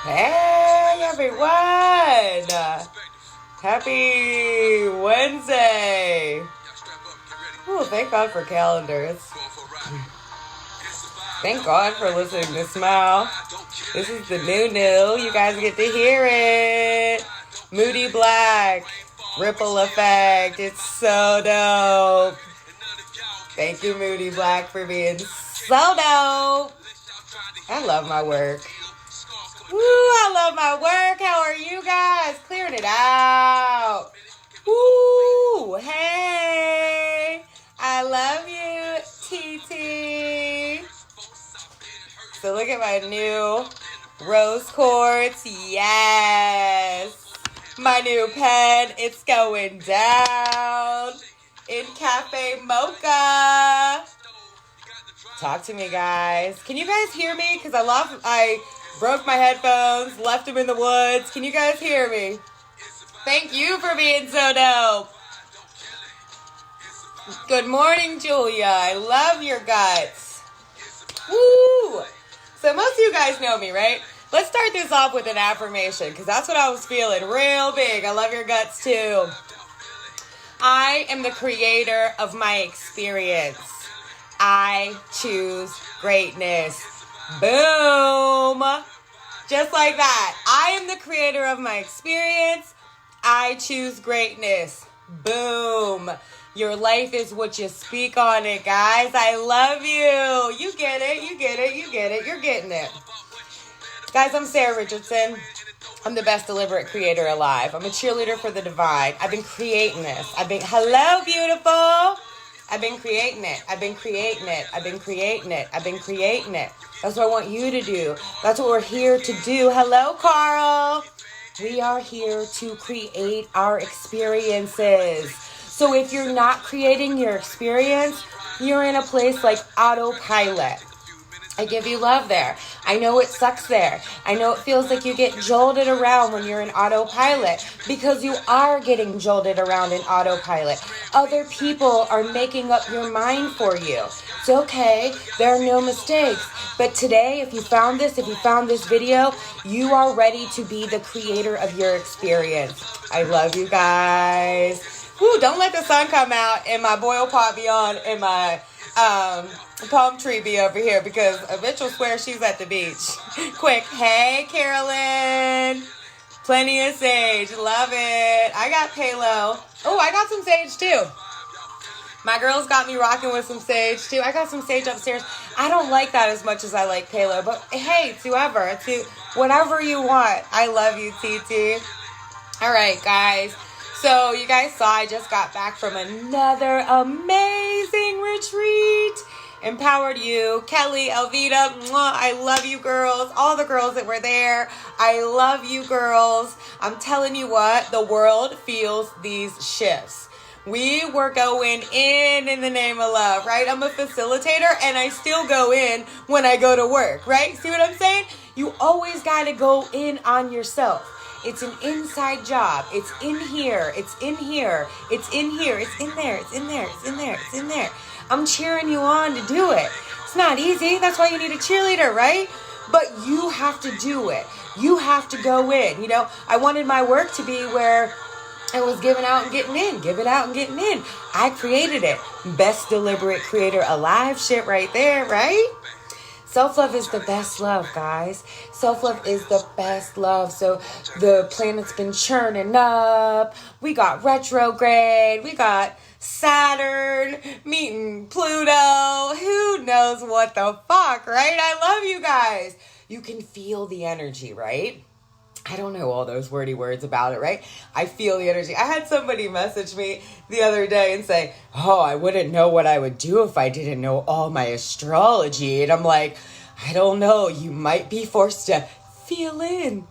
Hey everyone! Happy Wednesday! Oh, thank God for calendars. Thank God for listening to Smile. This is the new. You guys get to hear it. Moody Black. Ripple Effect. It's so dope. Thank you, Moody Black, for being so dope. I love my work. Woo, I love my work. How are you guys? Clearing it out. Woo, hey. I love you, TT. So look at my new rose quartz. Yes. My new pen. It's going down in Cafe Mocha. Talk to me, guys. Can you guys hear me? Because I broke my headphones, left them in the woods. Can you guys hear me? Thank you for being so dope. Good morning, Julia. I love your guts. Woo! So most of you guys know me, right? Let's start this off with an affirmation, because that's what I was feeling real big. I love your guts, too. I am the creator of my experience. I choose greatness. Boom! Just like that. I am the creator of my experience. I choose greatness. Boom! Your life is what you speak on it, guys. I love you. You get it. You get it. You get it. You're getting it. Guys, I'm Sarah Richardson. I'm the best deliberate creator alive. I'm a cheerleader for the divine. I've been creating this. Hello, beautiful. I've been creating it. I've been creating it. I've been creating it. I've been creating it. That's what I want you to do. That's what we're here to do. Hello, Carl. We are here to create our experiences. So if you're not creating your experience, you're in a place like autopilot. I give you love there. I know it sucks there. I know it feels like you get jolted around when you're in autopilot, because you are getting jolted around in autopilot. Other people are making up your mind for you. It's okay. There are no mistakes. But today, if you found this video, you are ready to be the creator of your experience. I love you guys. Woo, don't let the sun come out and my boil pot be on and my palm tree be over here, because Mitch will swear she's at the beach. Quick, hey Carolyn, plenty of sage, love it. I got Palo. Oh, I got some sage too. My girls got me rocking with some sage too. I got some sage upstairs. I don't like that as much as I like Palo, but hey, it's whoever. It's whatever you want. I love you, TT. All right, guys. So you guys saw I just got back from another amazing retreat. Empowered You, Kelly, Elvita, mwah, I love you girls. All the girls that were there, I love you girls. I'm telling you what, the world feels these shifts. We were going in the name of love, right? I'm a facilitator and I still go in when I go to work, right? See what I'm saying? You always got to go in on yourself. It's an inside job. It's in here. It's in here. It's in here. It's in there. It's in there. It's in there. It's in there. I'm cheering you on to do it. It's not easy. That's why you need a cheerleader, right? But you have to do it. You have to go in. You know, I wanted my work to be where I was giving out and getting in. Give it out and getting in. I created it. Best deliberate creator alive shit right there, right? Self-love is the best love, guys. Self-love is the best love. So the planet's been churning up. We got retrograde. We got Saturn meeting Pluto. Who knows what the fuck, right? I love you guys. You can feel the energy, right? I don't know all those wordy words about it, right? I feel the energy. I had somebody message me the other day and say, oh, I wouldn't know what I would do if I didn't know all my astrology. And I'm like, I don't know. You might be forced to feel in.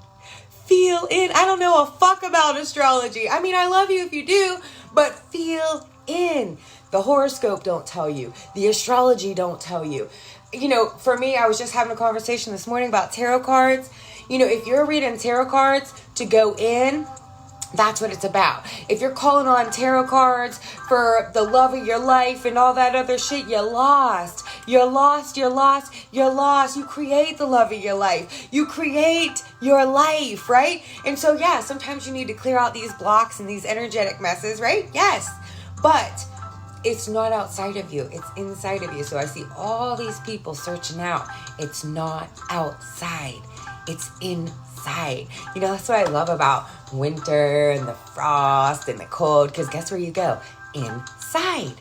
Feel in. I don't know a fuck about astrology. I mean, I love you if you do, but feel in. The horoscope don't tell you. The astrology don't tell you. You know, for me, I was just having a conversation this morning about tarot cards. You know, if you're reading tarot cards to go in, that's what it's about. If you're calling on tarot cards for the love of your life and all that other shit, you lost. You're lost, you're lost, you're lost. You create the love of your life. You create your life, right? And so, yeah, sometimes you need to clear out these blocks and these energetic messes, right? Yes. But it's not outside of you. It's inside of you. So I see all these people searching out. It's not outside. It's inside. You know, that's what I love about winter and the frost and the cold. Because guess where you go? Inside.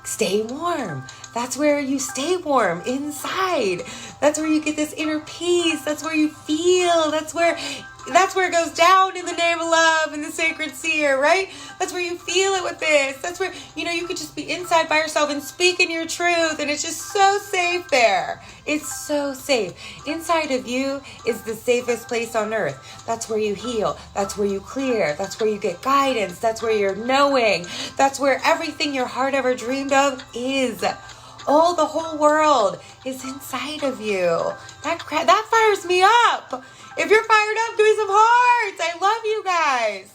Stay warm. That's where you stay warm, inside. That's where you get this inner peace. That's where you feel. That's where it goes down in the name of love and the sacred seer, right? That's where you feel it with this. That's where, you know, you could just be inside by yourself and speaking your truth. And it's just so safe there. It's so safe. Inside of you is the safest place on earth. That's where you heal. That's where you clear. That's where you get guidance. That's where you're knowing. That's where everything your heart ever dreamed of is. Oh, the whole world is inside of you. That fires me up. If you're fired up, give me some hearts. I love you guys.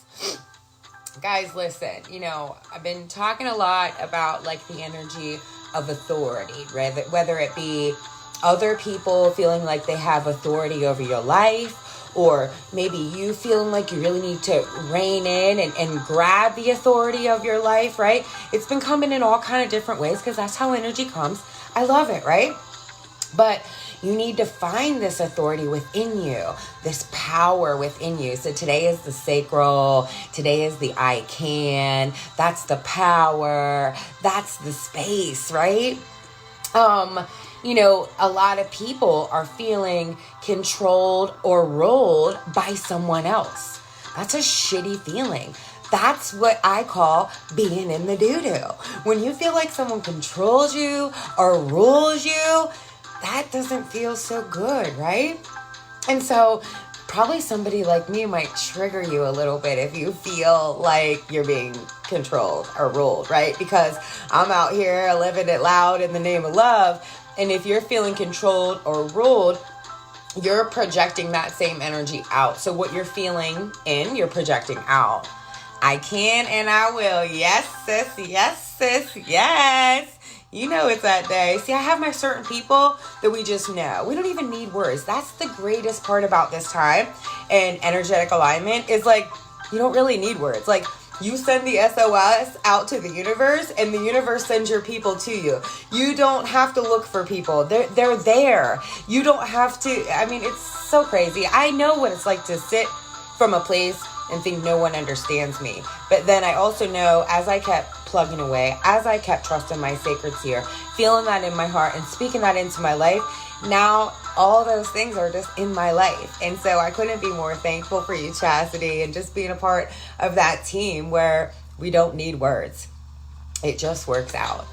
Guys, listen, you know, I've been talking a lot about like the energy of authority, right? Whether it be other people feeling like they have authority over your life, or maybe you feeling like you really need to rein in and grab the authority of your life, right? It's been coming in all kind of different ways because that's how energy comes. I love it, right? But you need to find this authority within you, this power within you. So today is the sacral. Today is the I can. That's the power. That's the space, right? You know, a lot of people are feeling controlled or ruled by someone else. That's a shitty feeling. That's what I call being in the doo-doo. When you feel like someone controls you or rules you, that doesn't feel so good, right? And so probably somebody like me might trigger you a little bit if you feel like you're being controlled or ruled, right? Because I'm out here living it loud in the name of love. And if you're feeling controlled or ruled, you're projecting that same energy out. So what you're feeling in, you're projecting out. I can and I will. Yes, sis. Yes, sis. Yes. You know it's that day. See, I have my certain people that we just know. We don't even need words. That's the greatest part about this time and energetic alignment is like, you don't really need words. Like, you send the SOS out to the universe and the universe sends your people to you. You don't have to look for people. They're there. You don't have to. I mean, it's so crazy. I know what it's like to sit from a place and think no one understands me. But then I also know as I kept plugging away, as I kept trusting my sacred seer, feeling that in my heart and speaking that into my life, now all those things are just in my life. And so I couldn't be more thankful for you, Chastity, and just being a part of that team where we don't need words. It just works out.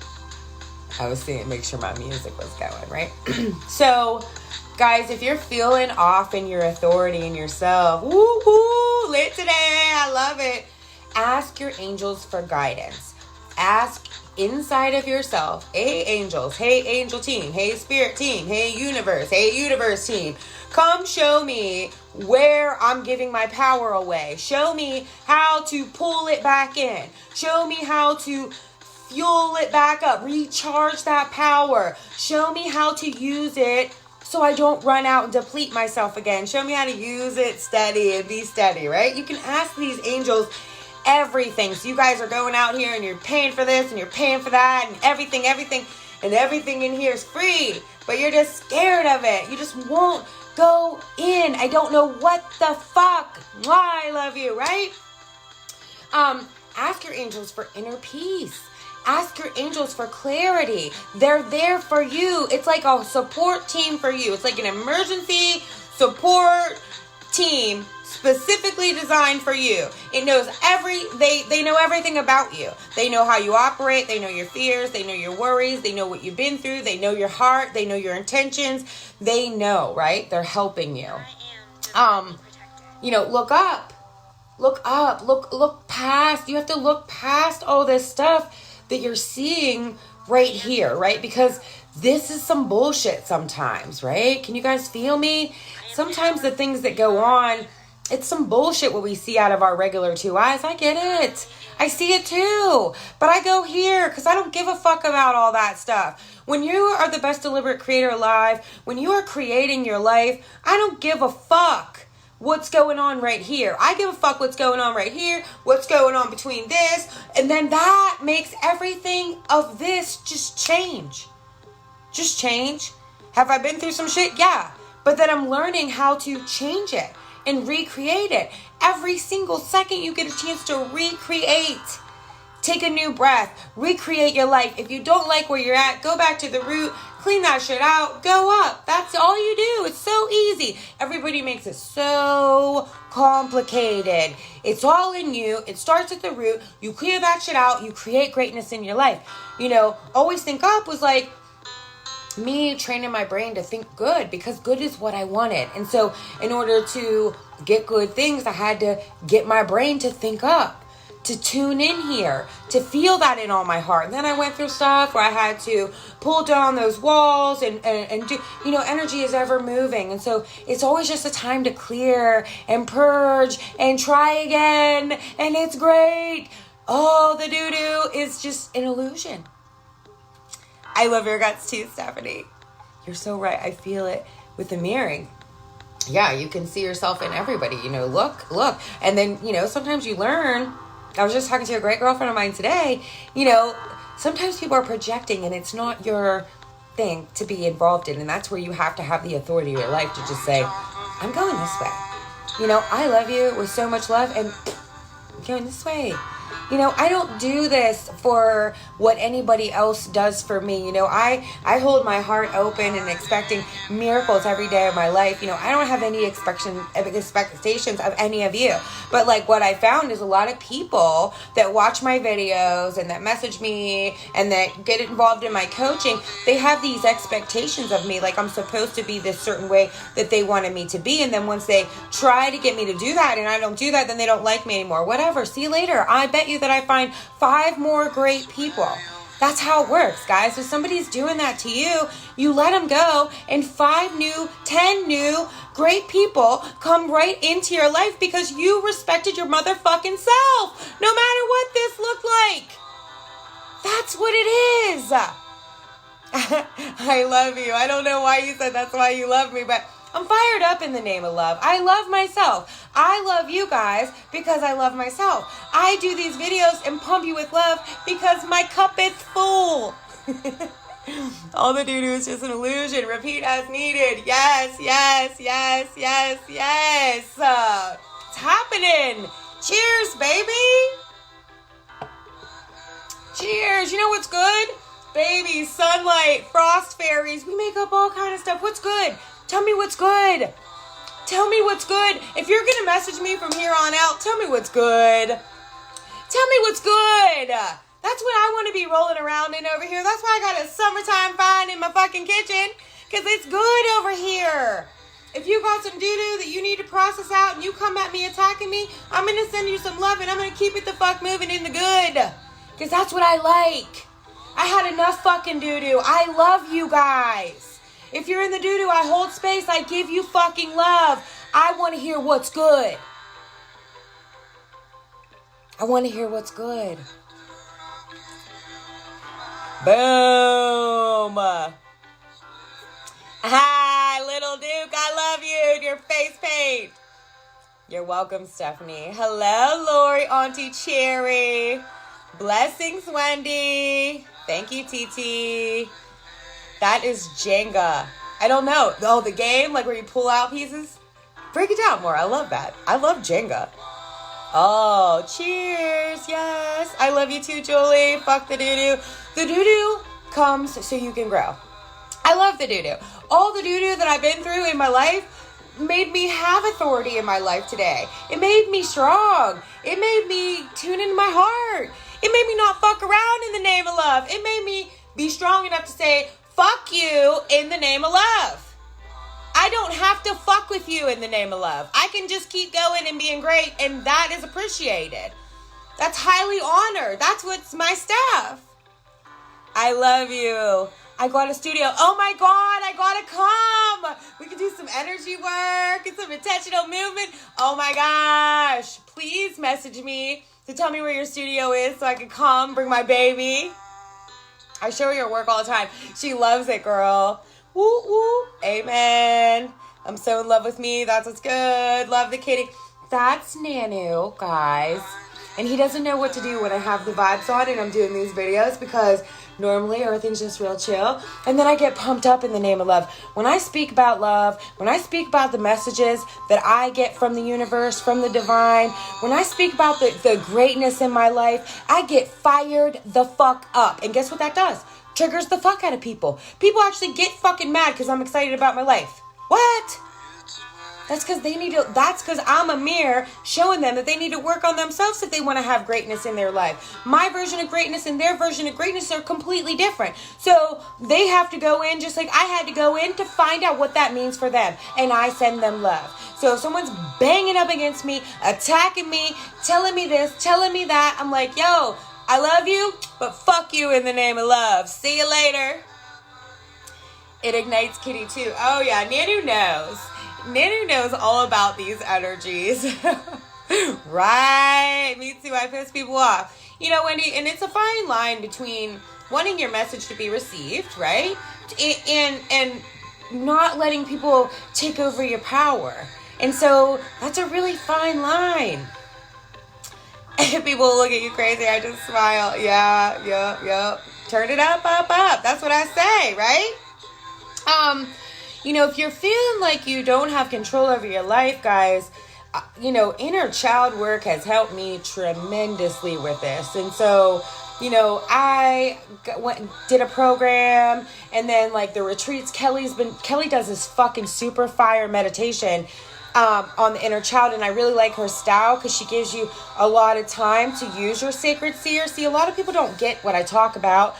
I was seeing, make sure my music was going, right? So, guys, if you're feeling off in your authority in yourself, woo-hoo, lit today, I love it. Ask your angels for guidance. Ask inside of yourself, hey angels, hey angel team, hey spirit team, hey universe team, come show me where I'm giving my power away. Show me how to pull it back in. Show me how to fuel it back up, recharge that power. Show me how to use it so I don't run out and deplete myself again. Show me how to use it steady and be steady, right? You can ask these angels everything. So you guys are going out here and you're paying for this and you're paying for that and everything in here is free, but you're just scared of it. You just won't go in. I don't know what the fuck. Why I love you, right? Ask your angels for inner peace. Ask your angels for clarity. They're there for you. It's like a support team for you. It's like an emergency support team specifically designed for you. It knows they know everything about you. They know how you operate. They know your fears. They know your worries. They know what you've been through. They know your heart. They know your intentions. They know, right? They're helping you. Look up. Look past. You have to look past all this stuff that you're seeing right here, right? Because this is some bullshit sometimes, right? Can you guys feel me? Sometimes the things that go on, it's some bullshit what we see out of our regular two eyes. I get it. I see it too. But I go here because I don't give a fuck about all that stuff. When you are the best deliberate creator alive, when you are creating your life, I don't give a fuck what's going on right here. I give a fuck what's going on right here, what's going on between this, and then that makes everything of this just change. Just change. Have I been through some shit? Yeah. But then I'm learning how to change it and recreate it. Every single second you get a chance to recreate. Take a new breath. Recreate your life. If you don't like where you're at, go back to the root. Clean that shit out. Go up. That's all you do. It's so easy. Everybody makes it so complicated. It's all in you. It starts at the root. You clear that shit out. You create greatness in your life. You know, Always Think Up was like me training my brain to think good, because good is what I wanted. And so in order to get good things, I had to get my brain to think up, to tune in here, to feel that in all my heart. And then I went through stuff where I had to pull down those walls and do, energy is ever moving. And so it's always just a time to clear and purge and try again. And it's great. Oh, the doo-doo is just an illusion. I love your guts too, Stephanie. You're so right. I feel it with the mirroring. Yeah, you can see yourself in everybody. Look. And then, sometimes you learn. I was just talking to a great girlfriend of mine today. Sometimes people are projecting and it's not your thing to be involved in. And that's where you have to have the authority of your life to just say, I'm going this way. I love you with so much love and I'm going this way. I don't do this for what anybody else does for me. I hold my heart open and expecting miracles every day of my life. I don't have any expectations of any of you. But like what I found is a lot of people that watch my videos and that message me and that get involved in my coaching, they have these expectations of me. Like I'm supposed to be this certain way that they wanted me to be. And then once they try to get me to do that and I don't do that, then they don't like me anymore. Whatever. See you later. I bet you that I find 5 more great people. That's how it works, guys. If somebody's doing that to you, you let them go and 10 new great people come right into your life because you respected your motherfucking self, no matter what this looked like. That's what it is. I love you. I don't know why you said that's why you love me, but I'm fired up in the name of love. I love myself. I love you guys because I love myself. I do these videos and pump you with love because my cup is full. All the doo-doo is just an illusion. Repeat as needed. Yes. It's happening. Cheers, baby. Cheers. You know what's good? Baby, sunlight, frost fairies. We make up all kind of stuff. What's good? Tell me what's good. Tell me what's good. If you're going to message me from here on out, tell me what's good. Tell me what's good. That's what I want to be rolling around in over here. That's why I got a summertime fine in my fucking kitchen. Because it's good over here. If you got some doo-doo that you need to process out and you come at me attacking me, I'm going to send you some love and I'm going to keep it the fuck moving in the good. Because that's what I like. I had enough fucking doo-doo. I love you guys. If you're in the doo-doo, I hold space. I give you fucking love. I want to hear what's good. I want to hear what's good. Boom. Hi, little Duke. I love you and your face paint. You're welcome, Stephanie. Hello, Lori, Auntie Cherry. Blessings, Wendy. Thank you, TT. That is Jenga. I don't know. Oh, the game, like where you pull out pieces? Break it down more. I love that. I love Jenga. Oh, cheers. Yes. I love you too, Julie. Fuck the doo-doo. The doo-doo comes so you can grow. I love the doo-doo. All the doo-doo that I've been through in my life made me have authority in my life today. It made me strong. It made me tune into my heart. It made me not fuck around in the name of love. It made me be strong enough to say, fuck you in the name of love. I don't have to fuck with you in the name of love. I can just keep going and being great, and that is appreciated. That's highly honored. That's what's my stuff. I love you. I got a studio. Oh my God, I gotta come. We can do some energy work and some intentional movement. Oh my gosh. Please message me So tell me where your studio is so I can come bring my baby. I show her your work all the time. She loves it, girl. Woo, woo. Amen. I'm so in love with me. That's what's good. Love the kitty. That's Nanu, guys. And he doesn't know what to do when I have the vibes on and I'm doing these videos because normally everything's just real chill. And then I get pumped up in the name of love. When I speak about love, when I speak about the messages that I get from the universe, from the divine, when I speak about the greatness in my life, I get fired the fuck up. And guess what that does? Triggers the fuck out of people. People actually get fucking mad because I'm excited about my life. What? That's because I'm a mirror showing them that they need to work on themselves if they want to have greatness in their life. My version of greatness and their version of greatness are completely different. So they have to go in just like I had to go in to find out what that means for them. And I send them love. So if someone's banging up against me, attacking me, telling me this, telling me that, I'm like, yo, I love you, but fuck you in the name of love. See you later. It ignites Kitty too. Oh yeah, Nanu knows. Nanu knows all about these energies. Right. Me too. I piss people off. You know, Wendy, and it's a fine line between wanting your message to be received, right? And not letting people take over your power. And so that's a really fine line. People look at you crazy. I just smile. Yeah. Turn it up. That's what I say, right? You know, if you're feeling like you don't have control over your life, guys, you know, inner child work has helped me tremendously with this. And so, you know, I did a program and then like the retreats, Kelly does this fucking super fire meditation on the inner child. And I really like her style because she gives you a lot of time to use your sacred seer. See, a lot of people don't get what I talk about.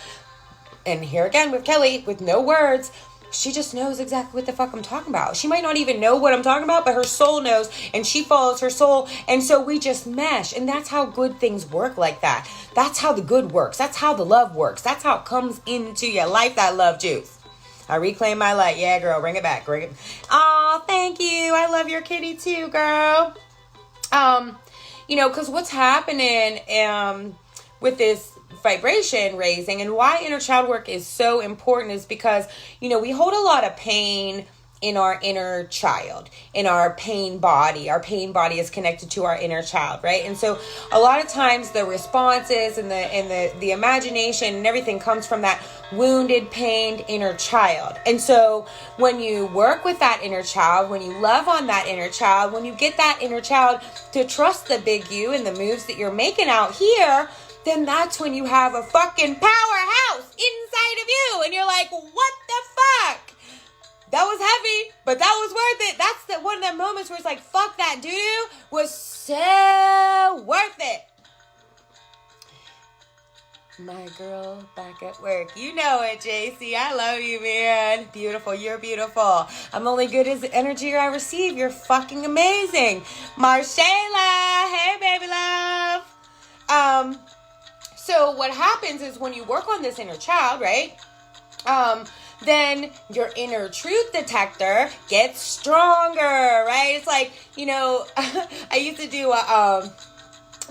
And here again with Kelly, with no words, she just knows exactly what the fuck I'm talking about. She might not even know what I'm talking about, but her soul knows and she follows her soul. And so we just mesh. And that's how good things work like that. That's how the good works. That's how the love works. That's how it comes into your life, that love juice. I reclaim my light. Yeah, girl, bring it back. Bring it. Oh, thank you. I love your kitty too, girl. You know, because what's happening with this vibration raising and why inner child work is so important is because, you know, we hold a lot of pain in our inner child, in our pain body. Our pain body is connected to our inner child, right? And so a lot of times the responses and the imagination and everything comes from that wounded, pained inner child. And so when you work with that inner child, when you love on that inner child, when you get that inner child to trust the big you and the moves that you're making out here, then that's when you have a fucking powerhouse inside of you. And you're like, what the fuck? That was heavy, but that was worth it. That's one of them moments where it's like, fuck, that doo-doo was so worth it. My girl back at work. You know it, JC. I love you, man. Beautiful. You're beautiful. I'm only good as the energy I receive. You're fucking amazing. Marshayla. Hey, baby love. So what happens is when you work on this inner child, right? Then your inner truth detector gets stronger, right? It's like, you know, I used to do a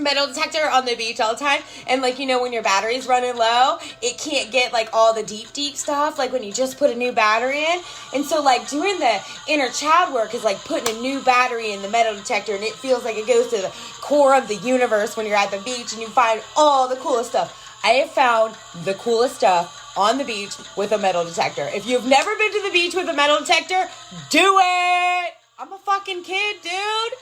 metal detector on the beach all the time. And like, you know, when your battery's running low, it can't get like all the deep stuff, like when you just put a new battery in. And so like doing the inner child work is like putting a new battery in the metal detector, and it feels like it goes to the core of the universe when you're at the beach and you find all the coolest stuff. I have found the coolest stuff on the beach with a metal detector. If you've never been to the beach with a metal detector, do it. I'm a fucking kid, dude.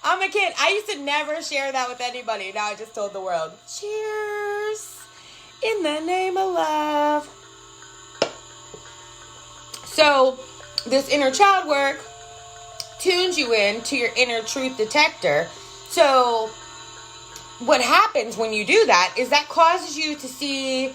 I'm a kid. I used to never share that with anybody. Now I just told the world. Cheers. In the name of love. So this inner child work tunes you in to your inner truth detector. So what happens when you do that is that causes you to see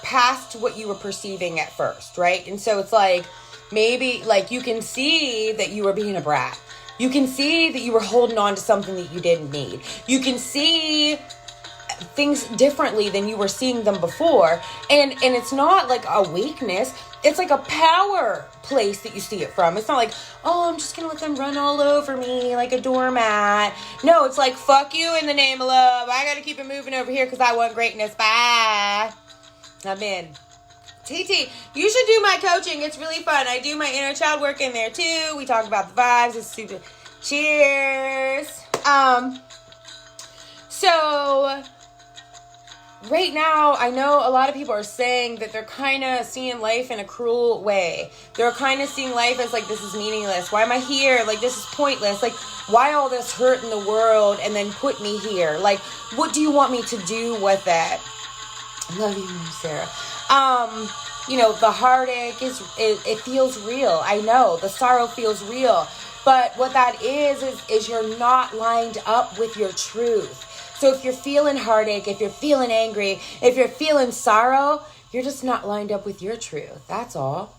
past what you were perceiving at first, right? And so it's like, maybe like you can see that you were being a brat. You can see that you were holding on to something that you didn't need. You can see things differently than you were seeing them before. And it's not like a weakness. It's like a power place that you see it from. It's not like, oh, I'm just going to let them run all over me like a doormat. No, it's like, fuck you in the name of love. I got to keep it moving over here because I want greatness. Bye. I'm in. TT, you should do my coaching. It's really fun. I do my inner child work in there too. We talk about the vibes. It's super. Cheers. So right now, I know a lot of people are saying that they're kind of seeing life in a cruel way. They're kind of seeing life as like, this is meaningless. Why am I here? Like, this is pointless. Like, why all this hurt in the world and then put me here? Like, what do you want me to do with it? I love you, Sarah. You know, the heartache it feels real. I know the sorrow feels real, but what that is you're not lined up with your truth. So if you're feeling heartache, if you're feeling angry, if you're feeling sorrow, you're just not lined up with your truth. That's all.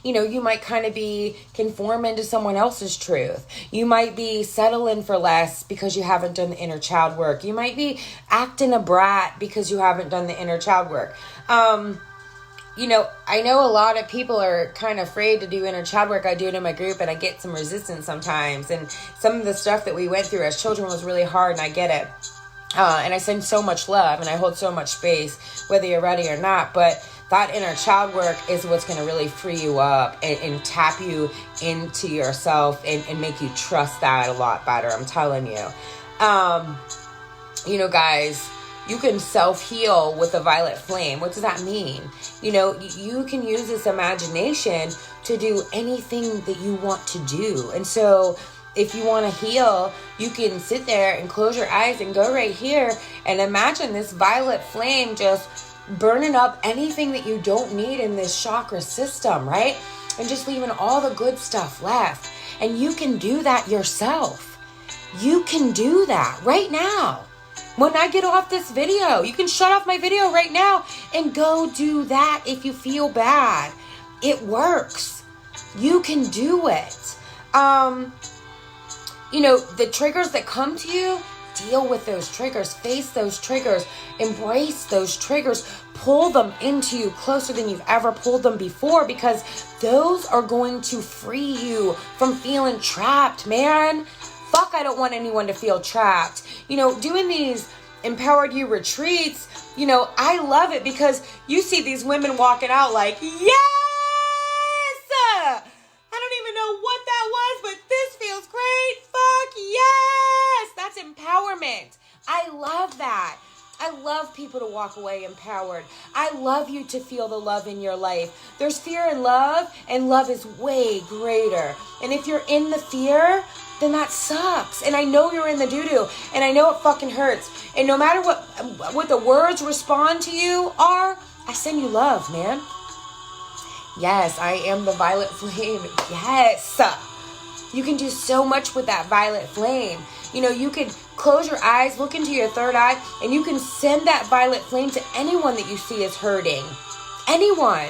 You know, you might kind of be conforming to someone else's truth. You might be settling for less because you haven't done the inner child work. You might be acting a brat because you haven't done the inner child work. You know, I know a lot of people are kind of afraid to do inner child work. I do it in my group and I get some resistance sometimes. And some of the stuff that we went through as children was really hard, and I get it. And I send so much love and I hold so much space, whether you're ready or not. But that inner child work is what's going to really free you up and tap you into yourself and make you trust that a lot better. I'm telling you. You know, guys, you can self-heal with a violet flame. What does that mean? You know, you can use this imagination to do anything that you want to do. And so if you want to heal, you can sit there and close your eyes and go right here and imagine this violet flame just burning up anything that you don't need in this chakra system, right? And just leaving all the good stuff left. And you can do that yourself. You can do that right now. When I get off this video, you can shut off my video right now and go do that if you feel bad. It works. You can do it. You know, the triggers that come to you, deal with those triggers, face those triggers, embrace those triggers, pull them into you closer than you've ever pulled them before, because those are going to free you from feeling trapped, man. Fuck, I don't want anyone to feel trapped. You know, doing these Empowered You retreats, you know, I love it because you see these women walking out like, yes! I don't even know what that was, but this feels great. Fuck yes! That's empowerment. I love that. I love people to walk away empowered. I love you to feel the love in your life. There's fear and love is way greater. And if you're in the fear, then that sucks. And I know you're in the doo-doo, and I know it fucking hurts. And no matter what the words respond to you are, I send you love, man. Yes, I am the violet flame. Yes. You can do so much with that violet flame. You know, you could close your eyes, look into your third eye, and you can send that violet flame to anyone that you see is hurting. Anyone.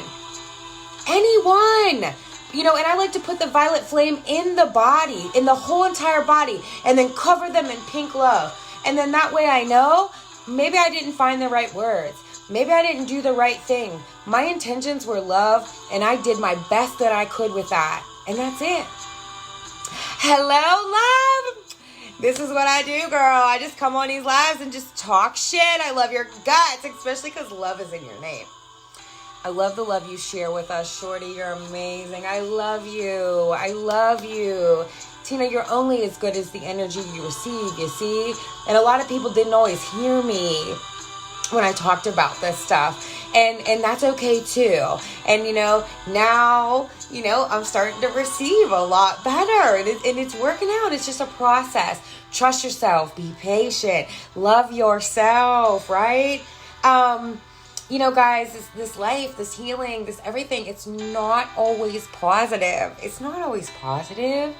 You know, and I like to put the violet flame in the body, in the whole entire body, and then cover them in pink love. And then that way I know, maybe I didn't find the right words. Maybe I didn't do the right thing. My intentions were love, and I did my best that I could with that. And that's it. Hello, love. This is what I do, girl. I just come on these lives and just talk shit. I love your guts, especially because love is in your name. I love the love you share with us, Shorty. You're amazing. I love you. I love you. Tina, you're only as good as the energy you receive, you see? And a lot of people didn't always hear me when I talked about this stuff. And that's okay too. And, you know, now, you know, I'm starting to receive a lot better. And it's working out. It's just a process. Trust yourself. Be patient. Love yourself, right? You know, guys, this life, this healing, this everything, it's not always positive. It's not always positive.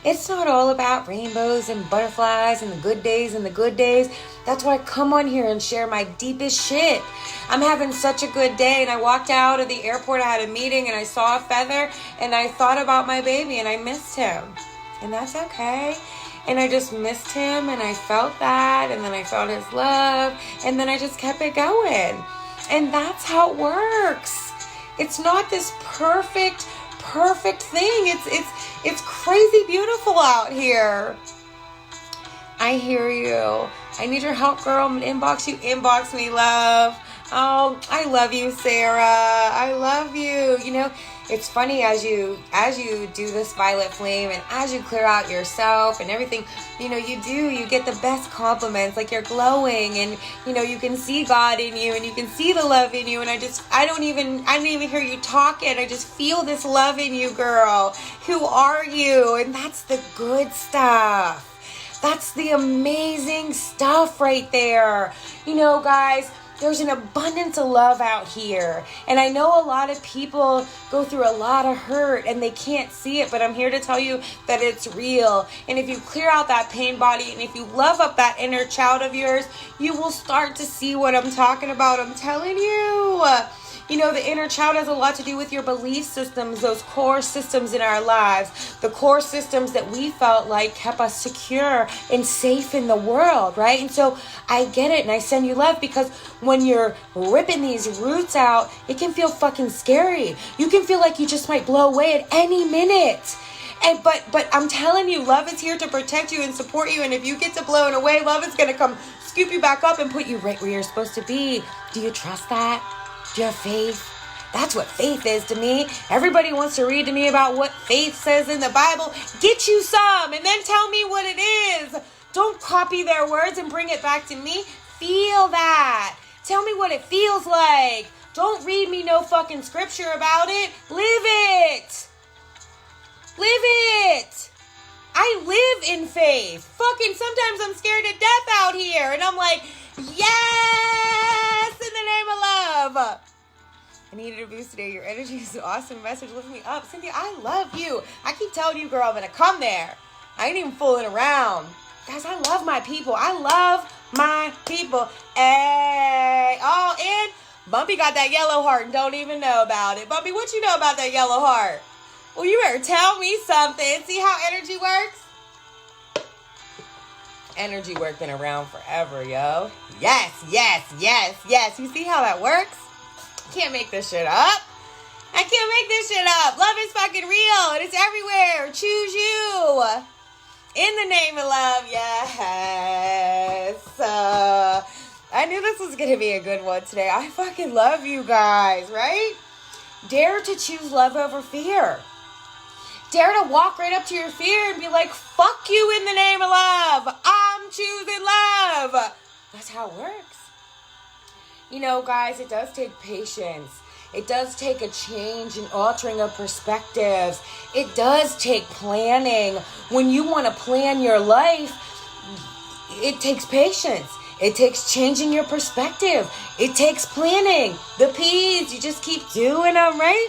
It's not all about rainbows and butterflies and the good days and the good days. That's why I come on here and share my deepest shit. I'm having such a good day, and I walked out of the airport, I had a meeting, and I saw a feather, and I thought about my baby, and I missed him. And that's okay. And I just missed him, and I felt that, and then I felt his love, and then I just kept it going. And that's how it works. It's not this perfect thing. It's crazy beautiful out here. I hear you. I need your help, girl. I'm gonna inbox you. Inbox me, love. Oh, I love you, Sarah. I love you. You know, it's funny as you do this violet flame and as you clear out yourself and everything, you know, you get the best compliments, like you're glowing and, you know, you can see God in you and you can see the love in you. And I didn't even hear you talking. I just feel this love in you, girl. Who are you? And that's the good stuff. That's the amazing stuff right there. You know, guys, there's an abundance of love out here. And I know a lot of people go through a lot of hurt and they can't see it, but I'm here to tell you that it's real. And if you clear out that pain body and if you love up that inner child of yours, you will start to see what I'm talking about. I'm telling you. You know, the inner child has a lot to do with your belief systems, those core systems in our lives, the core systems that we felt like kept us secure and safe in the world, right? And so I get it and I send you love because when you're ripping these roots out, it can feel fucking scary. You can feel like you just might blow away at any minute. And but I'm telling you, love is here to protect you and support you. And if you get to blowing away, love is going to come scoop you back up and put you right where you're supposed to be. Do you trust that? Do you have faith? That's what faith is to me. Everybody wants to read to me about what faith says in the Bible. Get you some and then tell me what it is. Don't copy their words and bring it back to me. Feel that. Tell me what it feels like. Don't read me no fucking scripture about it. Live it. Live it. I live in faith. Fucking sometimes I'm scared to death out here. And I'm like, yes, in the name of love. I needed a boost today. Your energy is an awesome message. Lift me up. Cynthia, I love you. I keep telling you, girl, I'm going to come there. I ain't even fooling around. Guys, I love my people. I love my people. Hey. Oh, and Bumpy got that yellow heart and don't even know about it. Bumpy, what you know about that yellow heart? Well, you better tell me something. See how energy works? Energy work been around forever, yo. Yes, yes, yes, yes. You see how that works? Can't make this shit up. I can't make this shit up. Love is fucking real and it's everywhere. Choose you. In the name of love, yes. I knew this was going to be a good one today. I fucking love you guys, right? Dare to choose love over fear. Dare to walk right up to your fear and be like, fuck you in the name of love. I'm choosing love. That's how it works. You know, guys, it does take patience. It does take a change and altering of perspectives. It does take planning. When you want to plan your life, it takes patience. It takes changing your perspective. It takes planning. The P's, you just keep doing them, right?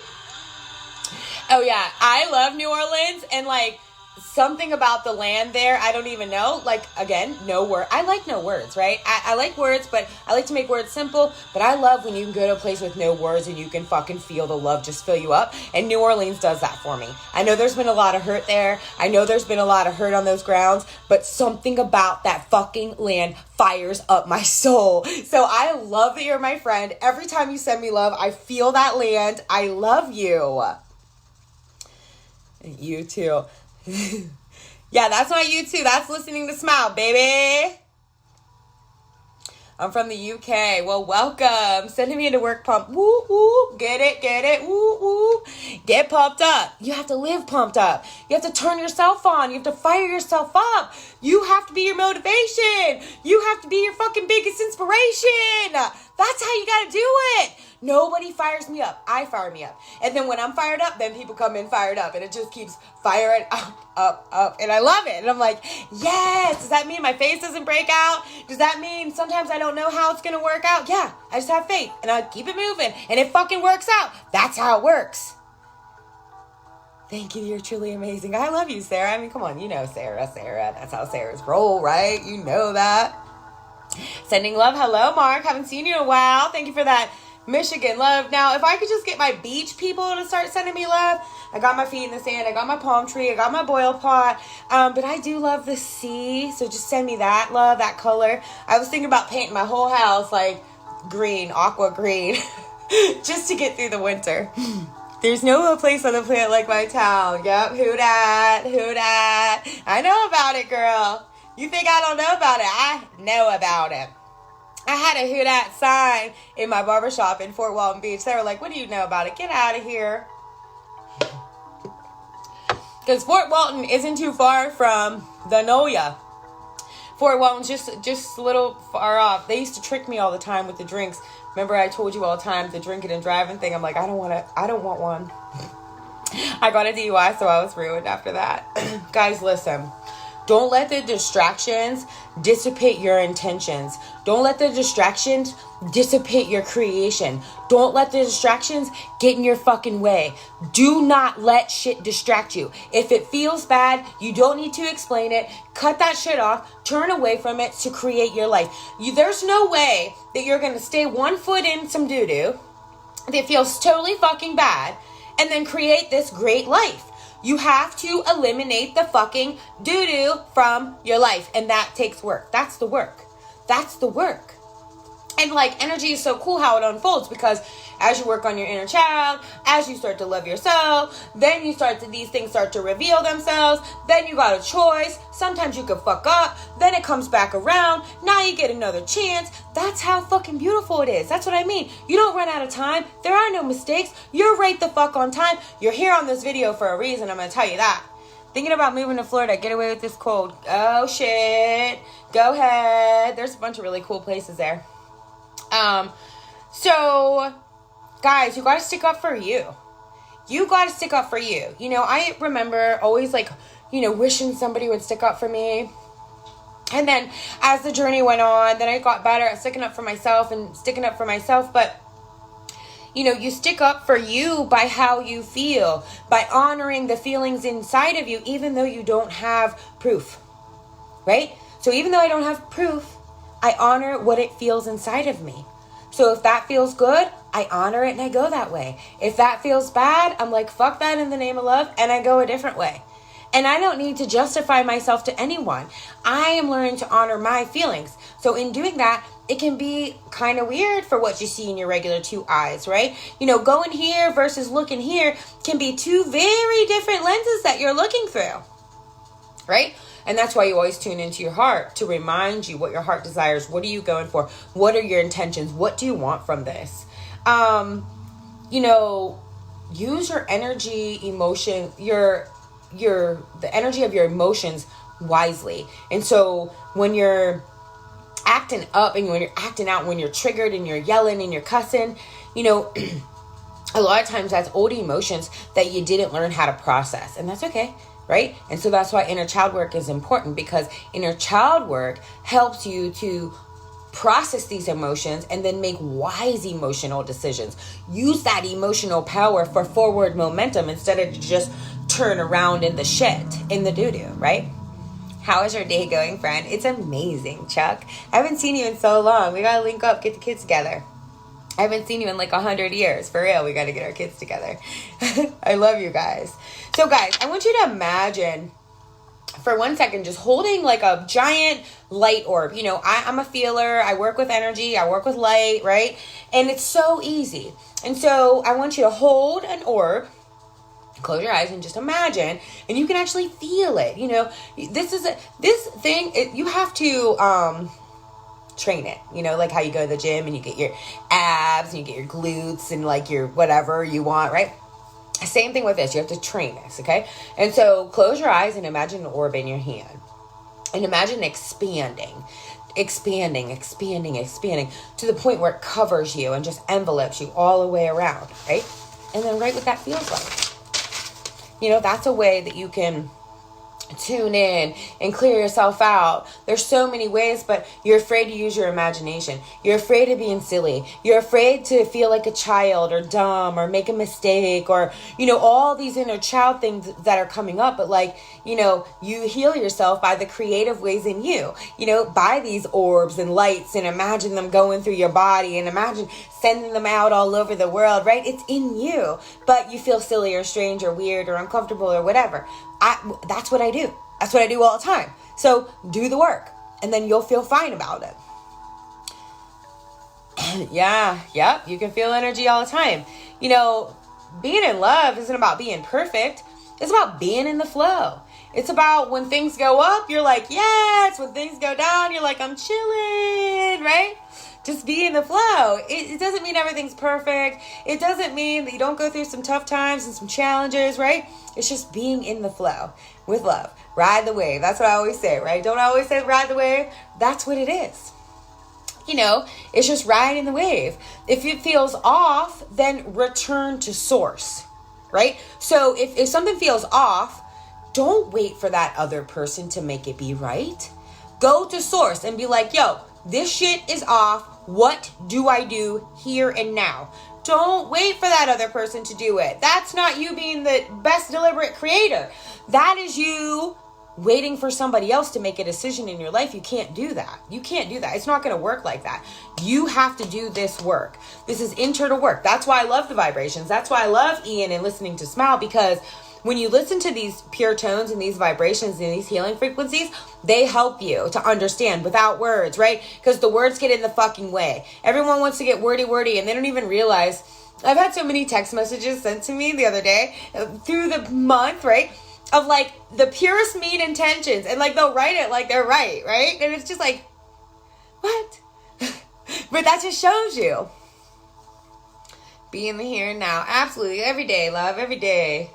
Oh, yeah. I love New Orleans and, like, something about the land there, I don't even know. Like, again, no word. I like no words, right? I like words, but I like to make words simple. But I love when you can go to a place with no words and you can fucking feel the love just fill you up. And New Orleans does that for me. I know there's been a lot of hurt there. I know there's been a lot of hurt on those grounds. But something about that fucking land fires up my soul. So I love that you're my friend. Every time you send me love, I feel that land. I love you. You too. Yeah, that's not you too. That's listening to Smile, baby. I'm from the UK. Well, welcome. Sending me into work pump. Woo, woo. Get it. Woo, woo. Get pumped up. You have to live pumped up. You have to turn yourself on. You have to fire yourself up. You have to be your motivation. You have to be your fucking biggest inspiration. That's how you gotta do it. Nobody fires me up. I fire me up. And then when I'm fired up, then people come in fired up. And it just keeps firing up. And I love it. And I'm like, yes. Does that mean my face doesn't break out? Does that mean sometimes I don't know how it's going to work out? Yeah. I just have faith. And I keep it moving. And it fucking works out. That's how it works. Thank you. You're truly amazing. I love you, Sarah. I mean, come on. You know Sarah. That's how Sarah's roll, right? You know that. Sending love. Hello, Mark. Haven't seen you in a while. Thank you for that. Michigan love. Now, if I could just get my beach people to start sending me love. I got my feet in the sand. I got my palm tree. I got my boil pot. But I do love the sea. So just send me that love, that color. I was thinking about painting my whole house like green, aqua green. just to get through the winter. There's no place on the planet like my town. Yep, who dat? Who dat? I know about it, girl. You think I don't know about it? I know about it. I had a who dat sign in my barbershop in Fort Walton Beach. They were like, what do you know about it? Get out of here. Because Fort Walton isn't too far from the Noya. Fort Walton's just a little far off. They used to trick me all the time with the drinks. Remember I told you all the time the drinking and driving thing. I'm like, I don't want one. I got a DUI, so I was ruined after that. Guys, listen. Don't let the distractions dissipate your intentions. Don't let the distractions dissipate your creation. Don't let the distractions get in your fucking way. Do not let shit distract you. If it feels bad, you don't need to explain it. Cut that shit off. Turn away from it to create your life. There's no way that you're going to stay 1 foot in some doo-doo that feels totally fucking bad and then create this great life. You have to eliminate the fucking doo-doo from your life. And that takes work. That's the work. That's the work. And like energy is so cool how it unfolds, because as you work on your inner child, as you start to love yourself, then these things start to reveal themselves. Then you got a choice. Sometimes you could fuck up. Then it comes back around. Now you get another chance. That's how fucking beautiful it is. That's what I mean. You don't run out of time. There are no mistakes. You're right the fuck on time. You're here on this video for a reason. I'm going to tell you that. Thinking about moving to Florida. Get away with this cold. Oh shit. Go ahead. There's a bunch of really cool places there. So guys, you gotta stick up for you. You gotta stick up for you. You know, I remember always wishing somebody would stick up for me. And then as the journey went on, then I got better at sticking up for myself. But you stick up for you by how you feel, by honoring the feelings inside of you, even though you don't have proof, right? So even though I don't have proof, I honor what it feels inside of me. So if that feels good, I honor it and I go that way. If that feels bad, I'm like, fuck that in the name of love, and I go a different way. And I don't need to justify myself to anyone. I am learning to honor my feelings. So in doing that, it can be kind of weird for what you see in your regular two eyes, right? Going here versus looking here can be two very different lenses that you're looking through, right? And that's why you always tune into your heart to remind you what your heart desires. What are you going for? What are your intentions? What do you want from this? Use your energy, emotion, the energy of your emotions wisely. And so when you're acting up and when you're acting out, when you're triggered and you're yelling and you're cussing, a lot of times that's old emotions that you didn't learn how to process. And that's okay. Right? And so that's why inner child work is important, because inner child work helps you to process these emotions and then make wise emotional decisions. Use that emotional power for forward momentum instead of just turn around in the shit, in the doo-doo, right? How is your day going, friend? It's amazing, Chuck. I haven't seen you in so long. We gotta link up, get the kids together. I haven't seen you in like 100 years. For real, we got to get our kids together. I love you guys. So guys, I want you to imagine for 1 second just holding like a giant light orb. I'm a feeler. I work with energy. I work with light, right? And it's so easy. And so I want you to hold an orb, close your eyes and just imagine, and you can actually feel it. This thing, you have to, train it, like how you go to the gym and you get your abs and you get your glutes and like your whatever you want, right? Same thing with this. You have to train this, okay? And so close your eyes and imagine an orb in your hand and imagine expanding to the point where it covers you and just envelopes you all the way around, right? And then write what that feels like. That's a way that you can tune in and clear yourself out. There's so many ways, but you're afraid to use your imagination. You're afraid of being silly. You're afraid to feel like a child or dumb or make a mistake or, all these inner child things that are coming up. But you heal yourself by the creative ways in you, by these orbs and lights, and imagine them going through your body and imagine sending them out all over the world, right? It's in you, but you feel silly or strange or weird or uncomfortable or whatever. That's what I do. That's what I do all the time. So do the work and then you'll feel fine about it. Yeah, yep. You can feel energy all the time. You know, being in love isn't about being perfect. It's about being in the flow. It's about when things go up, you're like, yes. When things go down, you're like, I'm chilling, right? Just be in the flow. It doesn't mean everything's perfect. It doesn't mean that you don't go through some tough times and some challenges, right? It's just being in the flow with love. Ride the wave. That's what I always say, right? Don't I always say ride the wave? That's what it is. You know, it's just riding the wave. If it feels off, then return to source, right? So if something feels off, don't wait for that other person to make it be right. Go to source and be like, yo, this shit is off. What do I do here and now? Don't wait for that other person to do it. That's not you being the best deliberate creator. That is you waiting for somebody else to make a decision in your life. You can't do that. You can't do that. It's not going to work like that. You have to do this work. This is internal work. That's why I love the vibrations. That's why I love Ian and listening to Smile, because when you listen to these pure tones and these vibrations and these healing frequencies, they help you to understand without words, right? Because the words get in the fucking way. Everyone wants to get wordy and they don't even realize. I've had so many text messages sent to me the other day through the month, right? Of like the purest mean intentions, and like they'll write it like they're right? And it's just like, what? But that just shows you. Be in the here and now. Absolutely. Every day, love. Every day.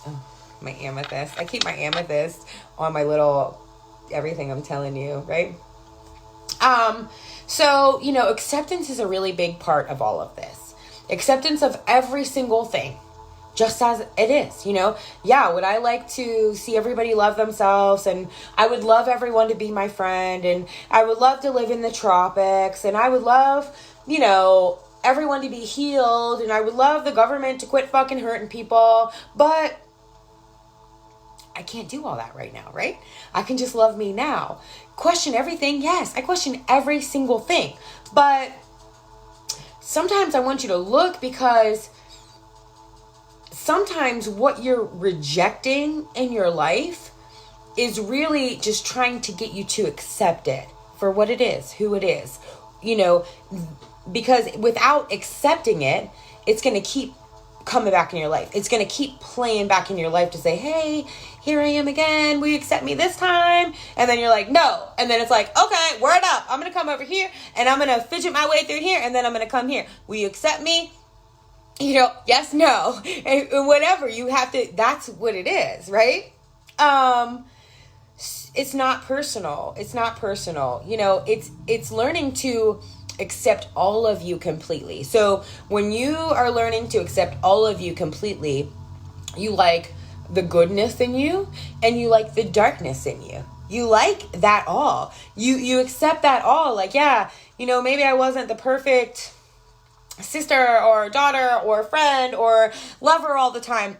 Oh, my amethyst. I keep my amethyst on my little everything I'm telling you, right? So, you know, acceptance is a really big part of all of this. Acceptance of every single thing. Just as it is, you know? Yeah, would I like to see everybody love themselves? And I would love everyone to be my friend. And I would love to live in the tropics. And I would love, you know, everyone to be healed. And I would love the government to quit fucking hurting people. But I can't do all that right now, right? I can just love me now. Question everything? Yes, I question every single thing. But sometimes I want you to look, because sometimes what you're rejecting in your life is really just trying to get you to accept it for what it is, who it is, you know, because without accepting it, it's going to keep coming back in your life. It's going to keep playing back in your life to say, hey, here I am again. Will you accept me this time? And then you're like, no. And then it's like, okay, word up. I'm going to come over here and I'm going to fidget my way through here. And then I'm going to come here. Will you accept me? You know, yes, no, and whatever you have to, that's what it is, right? It's not personal. It's not personal. You know, it's learning to accept all of you completely. So when you are learning to accept all of you completely, you like the goodness in you and you like the darkness in you. You like that all. You accept that all. Like, yeah, you know, maybe I wasn't the perfect sister or daughter or friend or lover all the time.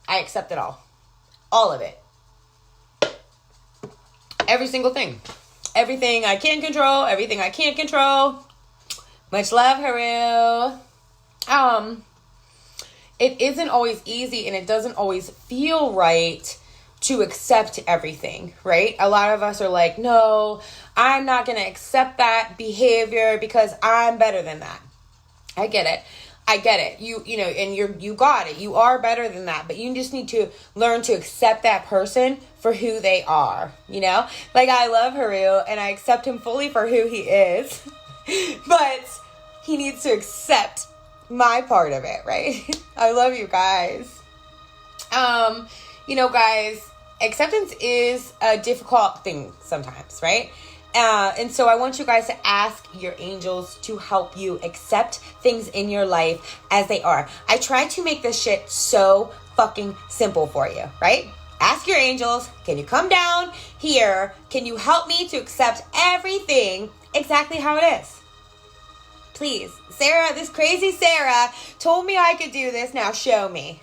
I accept it all of it, every single thing, everything I can control, everything I can't control. Much love, Haru. It isn't always easy, and it doesn't always feel right to accept everything, right? A lot of us are like, no, I'm not going to accept that behavior because I'm better than that. I get it. You know, and you got it. You are better than that, but you just need to learn to accept that person for who they are, you know? Like, I love Haru and I accept him fully for who he is, but he needs to accept my part of it, right? I love you guys. You know, guys, acceptance is a difficult thing sometimes, right? And so I want you guys to ask your angels to help you accept things in your life as they are. I try to make this shit so fucking simple for you, right? Ask your angels, can you come down here? Can you help me to accept everything exactly how it is? Please. Sarah, this crazy Sarah told me I could do this. Now show me.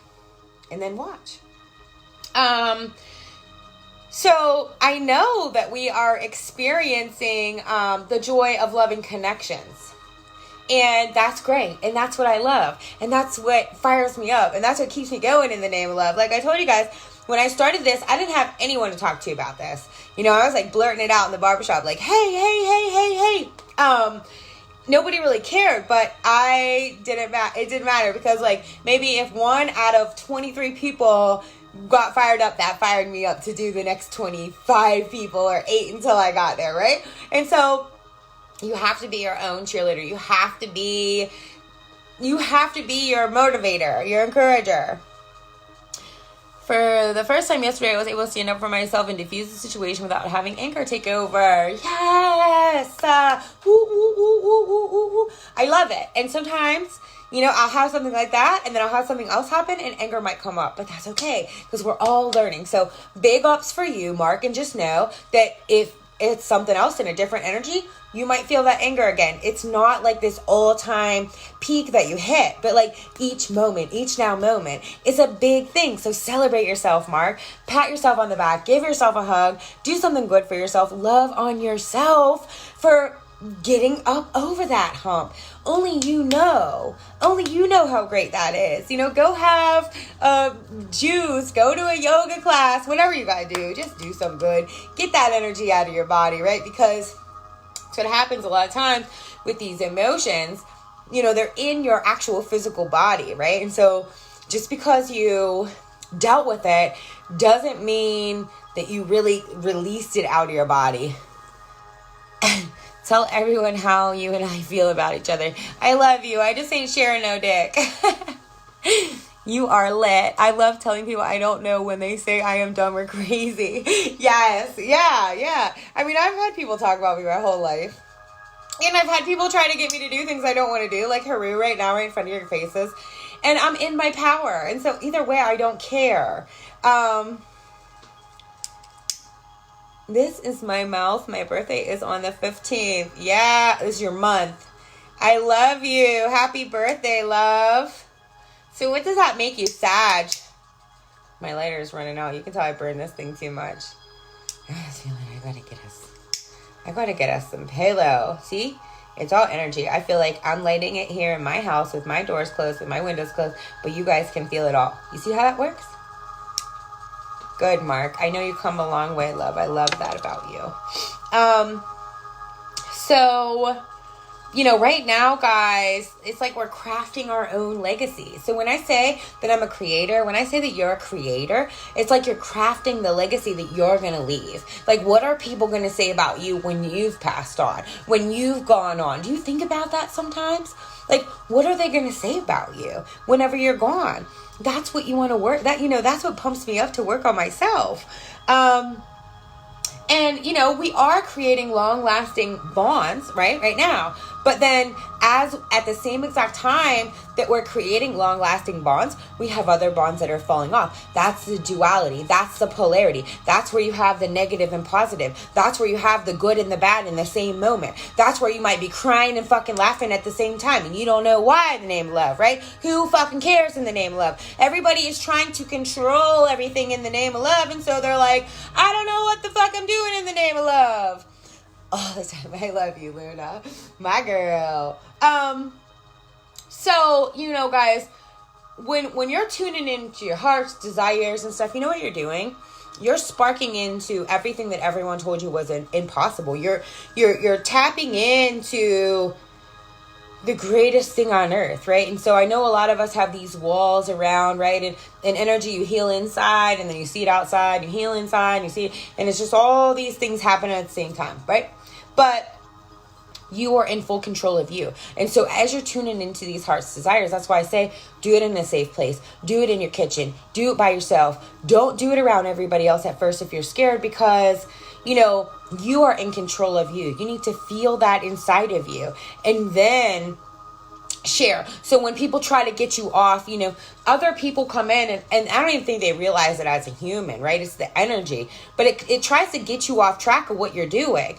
And then watch. So I know that we are experiencing the joy of loving connections. And that's great. And that's what I love. And that's what fires me up. And that's what keeps me going in the name of love. Like I told you guys, when I started this, I didn't have anyone to talk to about this. You know, I was like blurting it out in the barbershop like, hey. nobody really cared, but it didn't matter because like maybe if 1 out of 23 people got fired up, that fired me up to do the next 25 people or 8 until I got there, right? And so you have to be your own cheerleader. You have to be your motivator, your encourager. For the first time yesterday, I was able to stand up for myself and diffuse the situation without having anger take over. Yes! Woo, woo, woo, woo, woo, woo, woo. I love it. And sometimes, I'll have something like that, and then I'll have something else happen, and anger might come up. But that's okay, because we're all learning. So big ups for you, Mark, and just know that if it's something else in a different energy, you might feel that anger again. It's not like this all-time peak that you hit, but like each now moment is a big thing. So celebrate yourself, Mark. Pat yourself on the back. Give yourself a hug. Do something good for yourself. Love on yourself for getting up over that hump. Only you know how great that is. Go have juice, go to a yoga class, whatever you gotta do. Just do some good. Get that energy out of your body, right? Because that's what happens a lot of times with these emotions. They're in your actual physical body, right? And so just because you dealt with it doesn't mean that you really released it out of your body. Tell everyone how you and I feel about each other. I love you. I just ain't sharing no dick. You are lit. I love telling people I don't know when they say I am dumb or crazy. Yes. Yeah. I mean, I've had people talk about me my whole life. And I've had people try to get me to do things I don't want to do, like Haru right now, right in front of your faces. And I'm in my power. And so either way, I don't care. This is my mouth. My birthday is on the 15th. Yeah, this is your month. I love you. Happy birthday, love. So what does that make you, Sag? My lighter is running out. You can tell I burned this thing too much. I gotta get us some pillow. See? It's all energy. I feel like I'm lighting it here in my house with my doors closed and my windows closed, but you guys can feel it all. You see how that works? Good, Mark. I know you come a long way, love. I love that about you. So, right now, guys, it's like we're crafting our own legacy. So when I say that I'm a creator, when I say that you're a creator, it's like you're crafting the legacy that you're going to leave. Like, what are people going to say about you when you've passed on, when you've gone on? Do you think about that sometimes? Like, what are they going to say about you whenever you're gone? That's what you want to work. That's what pumps me up to work on myself. And, we are creating long-lasting bonds, right now. But then at the same exact time that we're creating long-lasting bonds, we have other bonds that are falling off. That's the duality. That's the polarity. That's where you have the negative and positive. That's where you have the good and the bad in the same moment. That's where you might be crying and fucking laughing at the same time. And you don't know why in the name of love, right? Who fucking cares in the name of love? Everybody is trying to control everything in the name of love. And so they're like, I don't know what the fuck I'm doing in the name of love. All the time. I love you, Luna. My girl. So, guys, when you're tuning into your heart's desires and stuff, you know what you're doing? You're sparking into everything that everyone told you was impossible. You're tapping into the greatest thing on earth, right? And so I know a lot of us have these walls around, right? And energy, you heal inside and then you see it outside, you heal inside, and you see it, and it's just all these things happening at the same time, right? But you are in full control of you. And so as you're tuning into these heart's desires, that's why I say do it in a safe place. Do it in your kitchen. Do it by yourself. Don't do it around everybody else at first if you're scared, because, you are in control of you. You need to feel that inside of you and then share. So when people try to get you off, other people come in and I don't even think they realize it as a human, right? It's the energy, but it tries to get you off track of what you're doing.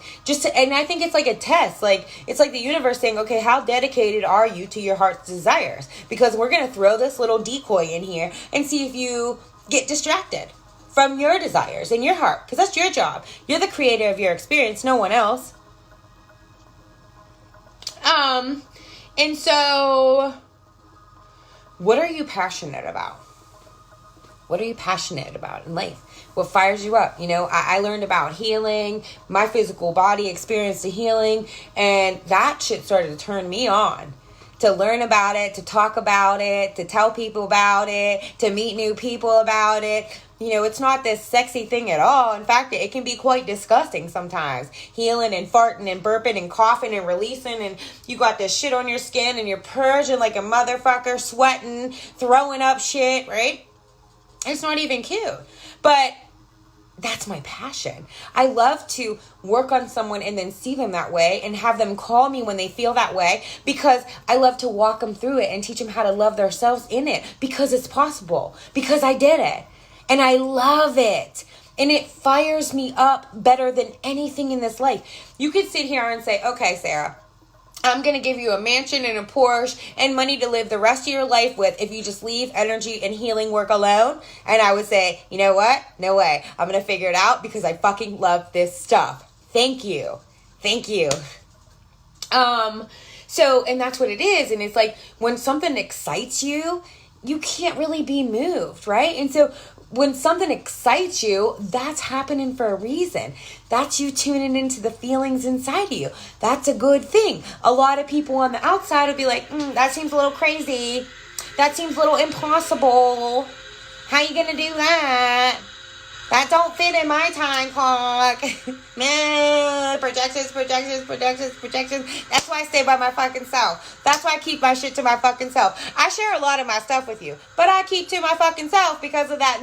And I think it's like a test. Like, it's like the universe saying, okay, how dedicated are you to your heart's desires? Because we're going to throw this little decoy in here and see if you get distracted from your desires in your heart, because that's your job. You're the creator of your experience, no one else. And so, what are you passionate about? What are you passionate about in life? What fires you up? I learned about healing. My physical body experienced a healing, and that shit started to turn me on. To learn about it, to talk about it, to tell people about it, to meet new people about it. It's not this sexy thing at all. In fact, it can be quite disgusting sometimes. Healing and farting and burping and coughing and releasing, and you got this shit on your skin and you're purging like a motherfucker, sweating, throwing up shit, right? It's not even cute. But that's my passion. I love to work on someone and then see them that way and have them call me when they feel that way, because I love to walk them through it and teach them how to love themselves in it, because it's possible, because I did it and I love it. And it fires me up better than anything in this life. You could sit here and say, okay, Sarah, I'm going to give you a mansion and a Porsche and money to live the rest of your life with if you just leave energy and healing work alone. And I would say, you know what? No way. I'm going to figure it out because I fucking love this stuff. Thank you. Thank you. And that's what it is. And it's like when something excites you, you can't really be moved, right? And so when something excites you, that's happening for a reason. That's you tuning into the feelings inside of you. That's a good thing. A lot of people on the outside will be like, that seems a little crazy. That seems a little impossible. How you gonna do that? That don't fit in my time clock. Man, projections. That's why I stay by my fucking self. That's why I keep my shit to my fucking self. I share a lot of my stuff with you, but I keep to my fucking self because of that.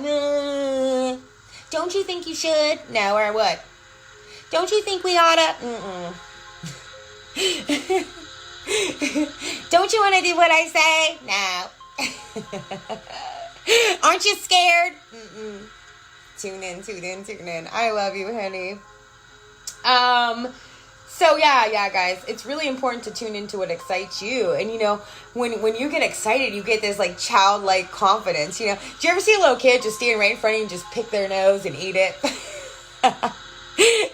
Don't you think you should? No, or what? Don't you think we oughta? Don't you want to do what I say? No. Aren't you scared? Tune in. I love you, honey. So yeah, guys, it's really important to tune into what excites you. And when you get excited, you get this like childlike confidence. Do you ever see a little kid just stand right in front of you and just pick their nose and eat it?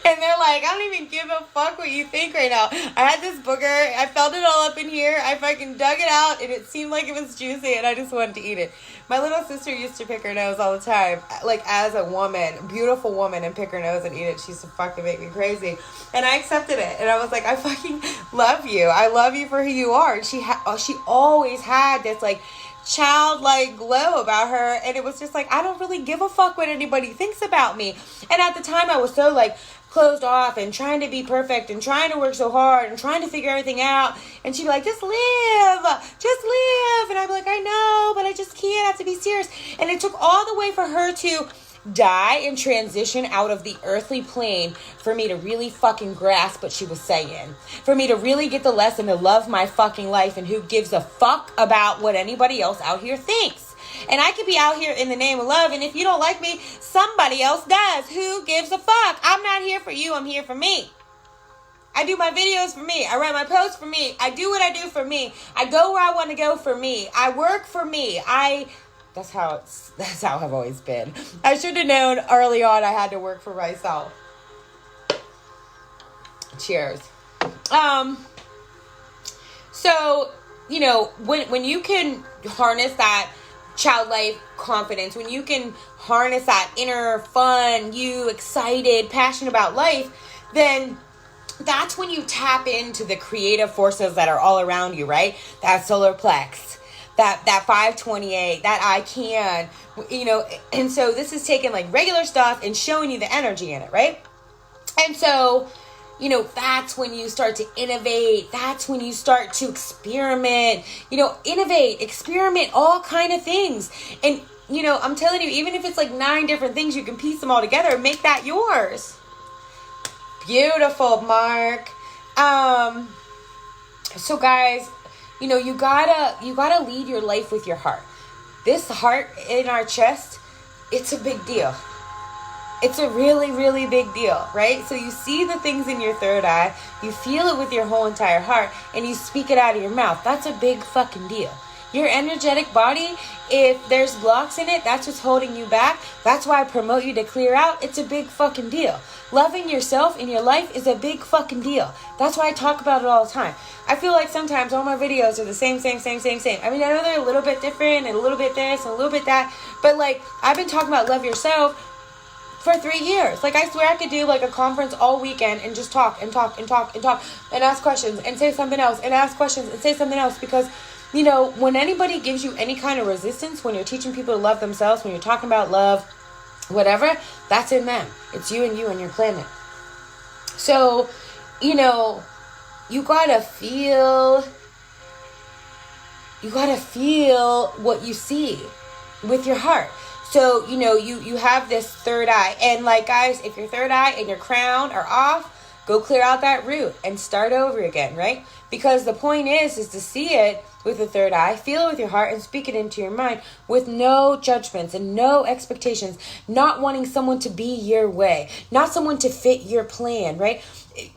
And they're like, I don't even give a fuck what you think right now. I had this booger, I felt it all up in here, I fucking dug it out, and it seemed like it was juicy, and I just wanted to eat it. My little sister used to pick her nose all the time, like as a woman, beautiful woman, and pick her nose and eat it. She used to fucking make me crazy. And I accepted it, and I was like, I fucking love you. I love you for who you are. And she always had this like childlike glow about her, and it was just like, I don't really give a fuck what anybody thinks about me. And at the time I was so like closed off and trying to be perfect and trying to work so hard and trying to figure everything out, and she'd be like, just live, and I'd be like, I know, but I just can't, I have to be serious. And it took all the way for her to die and transition out of the earthly plane for me to really fucking grasp what she was saying, for me to really get the lesson to love my fucking life and who gives a fuck about what anybody else out here thinks. And I could be out here in the name of love, and if you don't like me, somebody else does. Who gives a fuck? I'm not here for you, I'm here for me. I do my videos for me. I write my posts for me. I do what I do for me. I go where I want to go for me. I work for me. That's how I've always been. I should have known early on I had to work for myself. Cheers. So, when you can harness that childlike confidence, when you can harness that inner fun, you excited, passionate about life, then that's when you tap into the creative forces that are all around you, right? That solar plex, that 528, that I can, and so this is taking like regular stuff and showing you the energy in it, right? And so, that's when you start to innovate. That's when you start to experiment, innovate, experiment, all kind of things. And, I'm telling you, even if it's like 9 different things, you can piece them all together and make that yours. Beautiful, Mark. So guys, you gotta lead your life with your heart. This heart in our chest, it's a big deal. It's a really, really big deal, right? So you see the things in your third eye, you feel it with your whole entire heart, and you speak it out of your mouth. That's a big fucking deal. Your energetic body, if there's blocks in it, that's what's holding you back. That's why I promote you to clear out. It's a big fucking deal. Loving yourself in your life is a big fucking deal. That's why I talk about it all the time. I feel like sometimes all my videos are the same. I mean, I know they're a little bit different and a little bit this and a little bit that, but like, I've been talking about love yourself for 3 years. Like, I swear I could do like a conference all weekend and just talk and ask questions and say something else and ask questions and say something else, because you know, when anybody gives you any kind of resistance, when you're teaching people to love themselves, when you're talking about love, whatever, that's in them. It's you and your planet. So, you know, you gotta feel what you see with your heart. So, you know, you have this third eye. And like, guys, if your third eye and your crown are off, go clear out that root and start over again, right? Because the point is to see it with the third eye, feel it with your heart, and speak it into your mind with no judgments and no expectations, not wanting someone to be your way, not someone to fit your plan, right?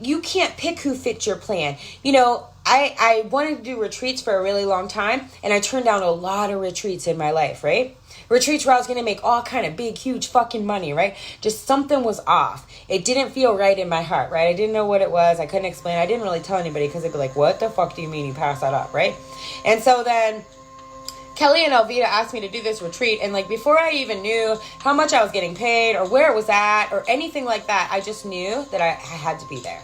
You can't pick who fits your plan. You know, I wanted to do retreats for a really long time, and I turned down a lot of retreats in my life, right? Retreats where I was going to make all kind of big, huge fucking money, right? Just something was off. It didn't feel right in my heart, right? I didn't know what it was. I couldn't explain. I didn't really tell anybody because they'd be like, what the fuck do you mean you passed that up, right? And so then Kelly and Elvita asked me to do this retreat, and like, before I even knew how much I was getting paid or where it was at or anything like that, I just knew that I had to be there.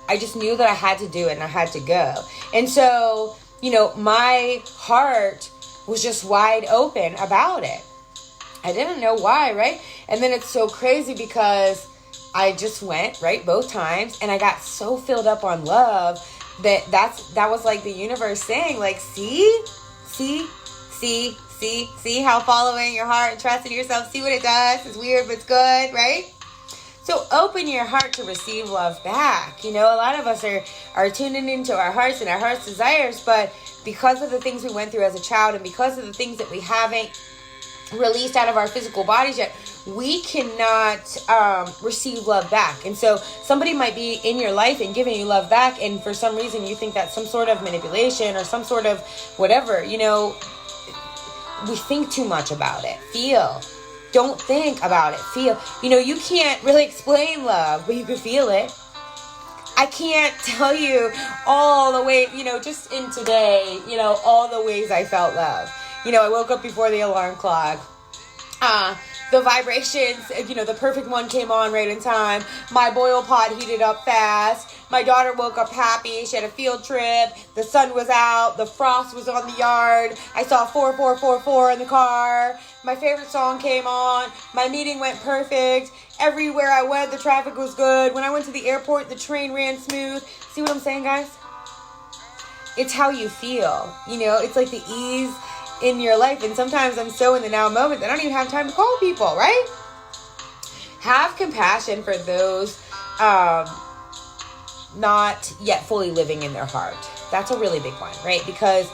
I just knew that I had to do it and I had to go. And so, you know, my heart was just wide open about it. I didn't know why, right? And then it's so crazy because I just went, right, both times, and I got so filled up on love that was like the universe saying, like, see how following your heart and trusting yourself, see what it does. It's weird, but it's good, right? So open your heart to receive love back. You know, a lot of us are tuning into our hearts and our heart's desires, but because of the things we went through as a child and because of the things that we haven't released out of our physical bodies yet, we cannot receive love back. And so somebody might be in your life and giving you love back, and for some reason you think that's some sort of manipulation or some sort of whatever. You know, we think too much about it. Feel. Don't think about it. Feel. You know, you can't really explain love, but you can feel it. I can't tell you all the way, you know, just in today, you know, all the ways I felt love. You know, I woke up before the alarm clock. The vibrations, you know, the perfect one came on right in time. My boil pot heated up fast. My daughter woke up happy. She had a field trip. The sun was out. The frost was on the yard. I saw 4444 in the car. My favorite song came on. My meeting went perfect. Everywhere I went, the traffic was good. When I went to the airport, the train ran smooth. See what I'm saying, guys? It's how you feel. You know, it's like the ease in your life. And sometimes I'm so in the now moment that I don't even have time to call people, right? Have compassion for those not yet fully living in their heart. That's a really big one, right? Because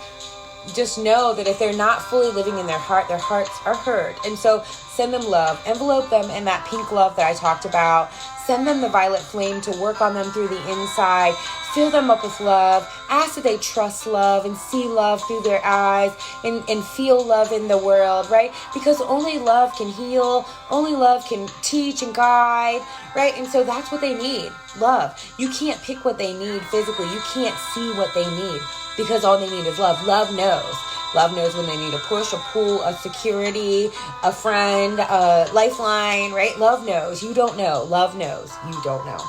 just know that if they're not fully living in their heart, their hearts are hurt. And so send them love. Envelope them in that pink love that I talked about. Send them the violet flame to work on them through the inside. Fill them up with love. Ask that they trust love and see love through their eyes and feel love in the world, right? Because only love can heal. Only love can teach and guide, right? And so that's what they need, love. You can't pick what they need physically. You can't see what they need because all they need is love. Love knows. Love knows when they need a push, a pull, a security, a friend, a lifeline, right? Love knows. You don't know. Love knows. You don't know.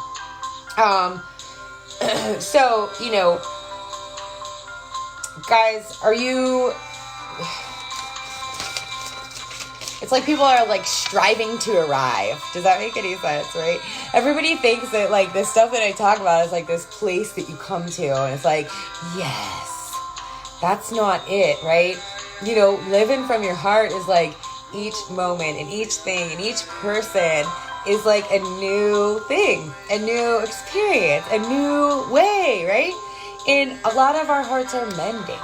So, you know, guys, are you... It's like people are like striving to arrive. Does that make any sense, right? Everybody thinks that like this stuff that I talk about is like this place that you come to and it's like, yes. That's not it, right? You know, living from your heart is like each moment and each thing and each person is like a new thing, a new experience, a new way, right? And a lot of our hearts are mending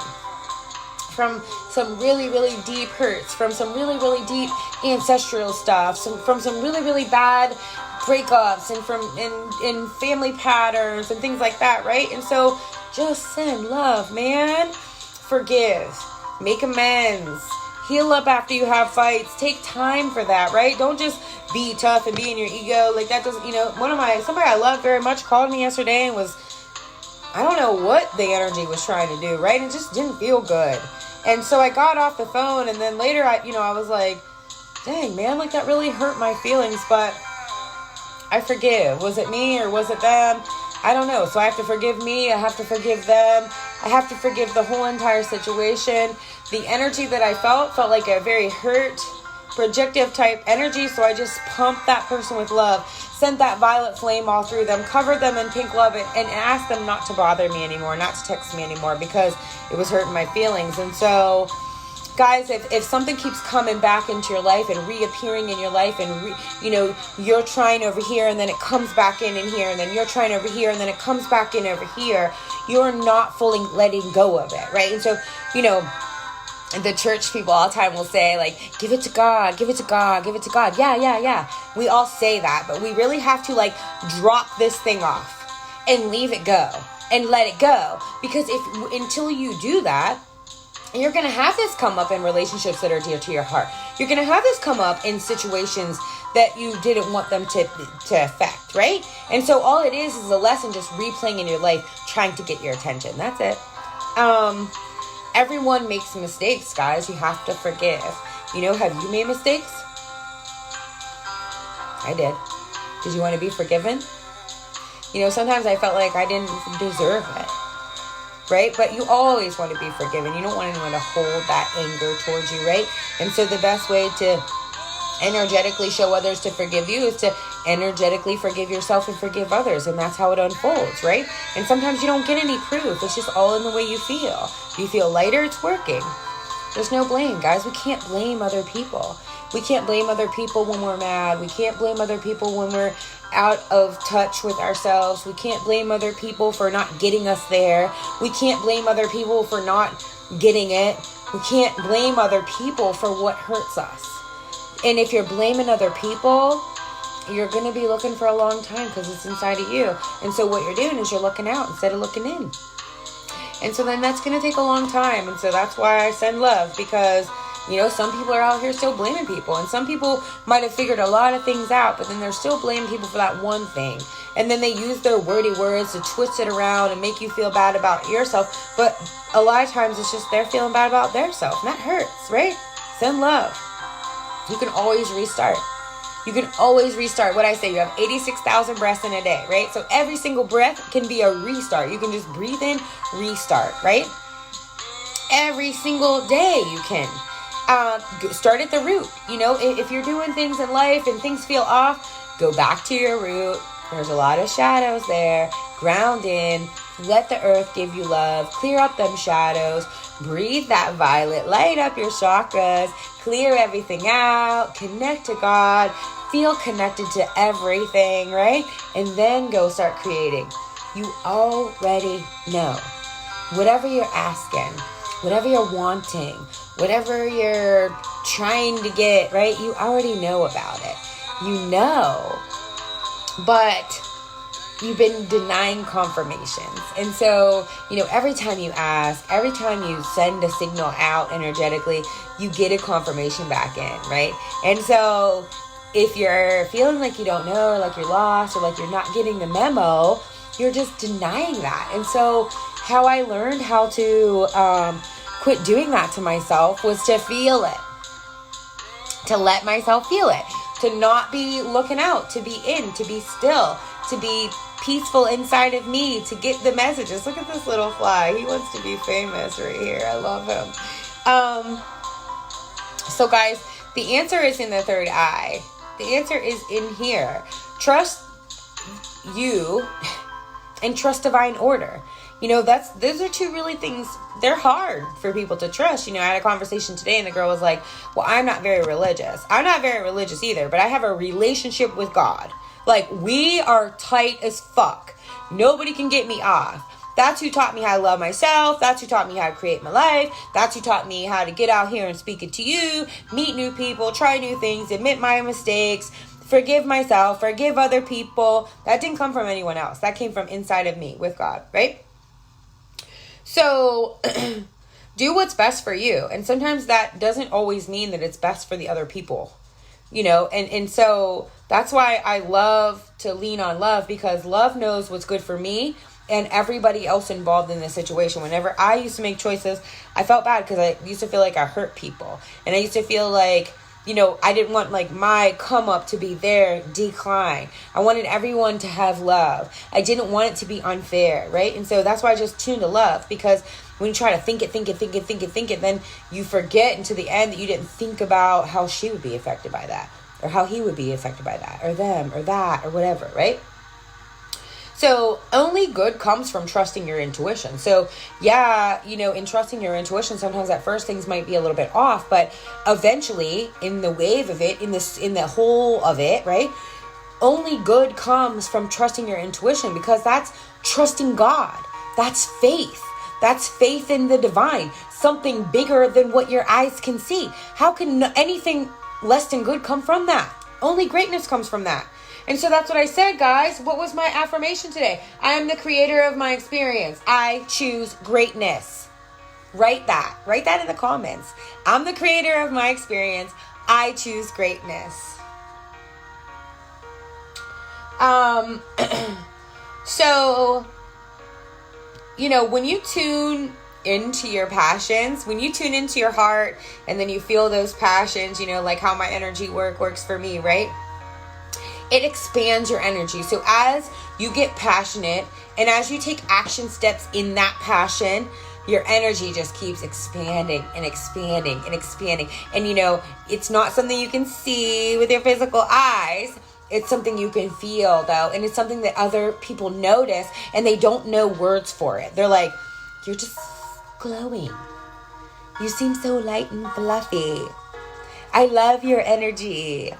from some really, really deep hurts, from some really, really deep ancestral stuff, from some really, really bad breakups and from in family patterns and things like that, right? And so just send love, man. Forgive. Make amends. Heal up after you have fights. Take time for that, right? Don't just be tough and be in your ego. Like that doesn't, somebody I love very much called me yesterday and was, I don't know what the energy was trying to do, right? It just didn't feel good. And so I got off the phone, and then later I was like, dang, man, like that really hurt my feelings, but I forgive. Was it me or was it them? I don't know. So I have to forgive me. I have to forgive them. I have to forgive the whole entire situation. The energy that I felt like a very hurt, projective type energy. So I just pumped that person with love, sent that violet flame all through them, covered them in pink love, and asked them not to bother me anymore, not to text me anymore, because it was hurting my feelings. And so, guys, if something keeps coming back into your life and reappearing in your life, and you're trying over here and then it comes back in here, and then you're trying over here and then it comes back in over here, you're not fully letting go of it, right? And so, the church people all the time will say, like, give it to God, give it to God, give it to God. Yeah. We all say that, but we really have to, like, drop this thing off and leave it go and let it go. Because until you do that, you're going to have this come up in relationships that are dear to your heart. You're going to have this come up in situations that you didn't want them to affect, right? And so all it is a lesson just replaying in your life, trying to get your attention. That's it. Everyone makes mistakes, guys. You have to forgive. Have you made mistakes? I did. Did you want to be forgiven? Sometimes I felt like I didn't deserve it. Right? But you always want to be forgiven. You don't want anyone to hold that anger towards you, right? And so the best way to energetically show others to forgive you is to energetically forgive yourself and forgive others. And that's how it unfolds, right? And sometimes you don't get any proof. It's just all in the way you feel. If you feel lighter, it's working. There's no blame, guys. We can't blame other people. We can't blame other people when we're mad. We can't blame other people when we're out of touch with ourselves. We can't blame other people for not getting us there. We can't blame other people for not getting it. We can't blame other people for what hurts us. And if you're blaming other people, you're going to be looking for a long time because it's inside of you. And so what you're doing is you're looking out instead of looking in. And so then that's going to take a long time. And so that's why I send love, because some people are out here still blaming people, and some people might have figured a lot of things out, but then they're still blaming people for that one thing. And then they use their wordy words to twist it around and make you feel bad about yourself. But a lot of times it's just they're feeling bad about their self, and that hurts, right? Send love. You can always restart. You can always restart. What I say, you have 86,000 breaths in a day, right? So every single breath can be a restart. You can just breathe in, restart, right? Every single day you can. Start at the root. If you're doing things in life and things feel off, go back to your root. There's a lot of shadows there. Ground in. Let the earth give you love. Clear up them shadows. Breathe that violet. Light up your chakras. Clear everything out. Connect to God. Feel connected to everything, right? And then go start creating. You already know. Whatever you're asking, whatever you're wanting, whatever you're trying to get, right? You already know about it. But you've been denying confirmations. And so, every time you ask, every time you send a signal out energetically, you get a confirmation back in, right? And so if you're feeling like you don't know, or like you're lost, or like you're not getting the memo, you're just denying that. And so how I learned how to quit doing that to myself was to feel it, to let myself feel it, to not be looking out, to be in, to be still, to be peaceful inside of me, to get the messages. Look at this little fly. He wants to be famous right here. I love him. So guys, the answer is in the third eye. The answer is in here. Trust you and trust divine order. Those are two really things. They're hard for people to trust. I had a conversation today and the girl was like, well, I'm not very religious. I'm not very religious either, but I have a relationship with God. Like, we are tight as fuck. Nobody can get me off. That's who taught me how to love myself. That's who taught me how to create my life. That's who taught me how to get out here and speak it to you, meet new people, try new things, admit my mistakes, forgive myself, forgive other people. That didn't come from anyone else. That came from inside of me with God, right? So do what's best for you. And sometimes that doesn't always mean that it's best for the other people, you know? And so that's why I love to lean on love, because love knows what's good for me and everybody else involved in this situation. Whenever I used to make choices, I felt bad because I used to feel like I hurt people. And I used to feel like, you know, I didn't want like my come up to be their decline. I wanted everyone to have love. I didn't want it to be unfair, right? And so that's why I just tuned to love, because when you try to think it, then you forget into the end that you didn't think about how she would be affected by that, or how he would be affected by that, or them, or that, or whatever, right? So only good comes from trusting your intuition. So yeah, you know, in trusting your intuition, sometimes at first things might be a little bit off, but eventually in the wave of it, in the whole of it, right? Only good comes from trusting your intuition, because that's trusting God. That's faith. That's faith in the divine, something bigger than what your eyes can see. How can anything less than good come from that? Only greatness comes from that. And so that's what I said, guys. What was my affirmation today? I am the creator of my experience. I choose greatness. Write that. Write that in the comments. I'm the creator of my experience. I choose greatness. So, you know, when you tune into your passions, when you tune into your heart, and then you feel those passions, you know, like how my energy works for me, right? It expands your energy. So as you get passionate and as you take action steps in that passion, your energy just keeps expanding and expanding and expanding. And you know, it's not something you can see with your physical eyes. It's something you can feel, though. And it's something that other people notice, and they don't know words for it. They're like, you're just glowing. You seem so light and fluffy. I love your energy.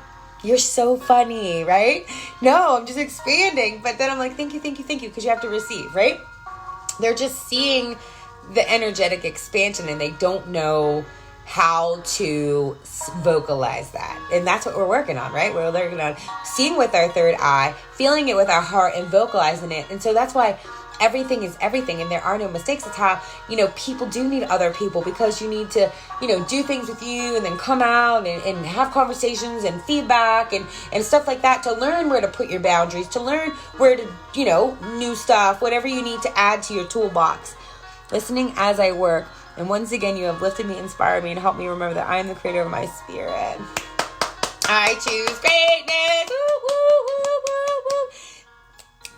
You're so funny, right? No, I'm just expanding. But then I'm like, thank you, because you have to receive, right? They're just seeing the energetic expansion, and they don't know how to vocalize that. And that's what we're working on, right? We're working on seeing with our third eye, feeling it with our heart, and vocalizing it. And so that's why everything is everything, and there are no mistakes. It's how, you know, people do need other people, because you need to, you know, do things with you and then come out and have conversations and feedback and stuff like that, to learn where to put your boundaries, to learn where to, you know, new stuff, whatever you need to add to your toolbox. Listening as I work. And once again, you have lifted me, inspired me, and helped me remember that I am the creator of my spirit. I choose greatness. Woo, woo, woo, woo, woo.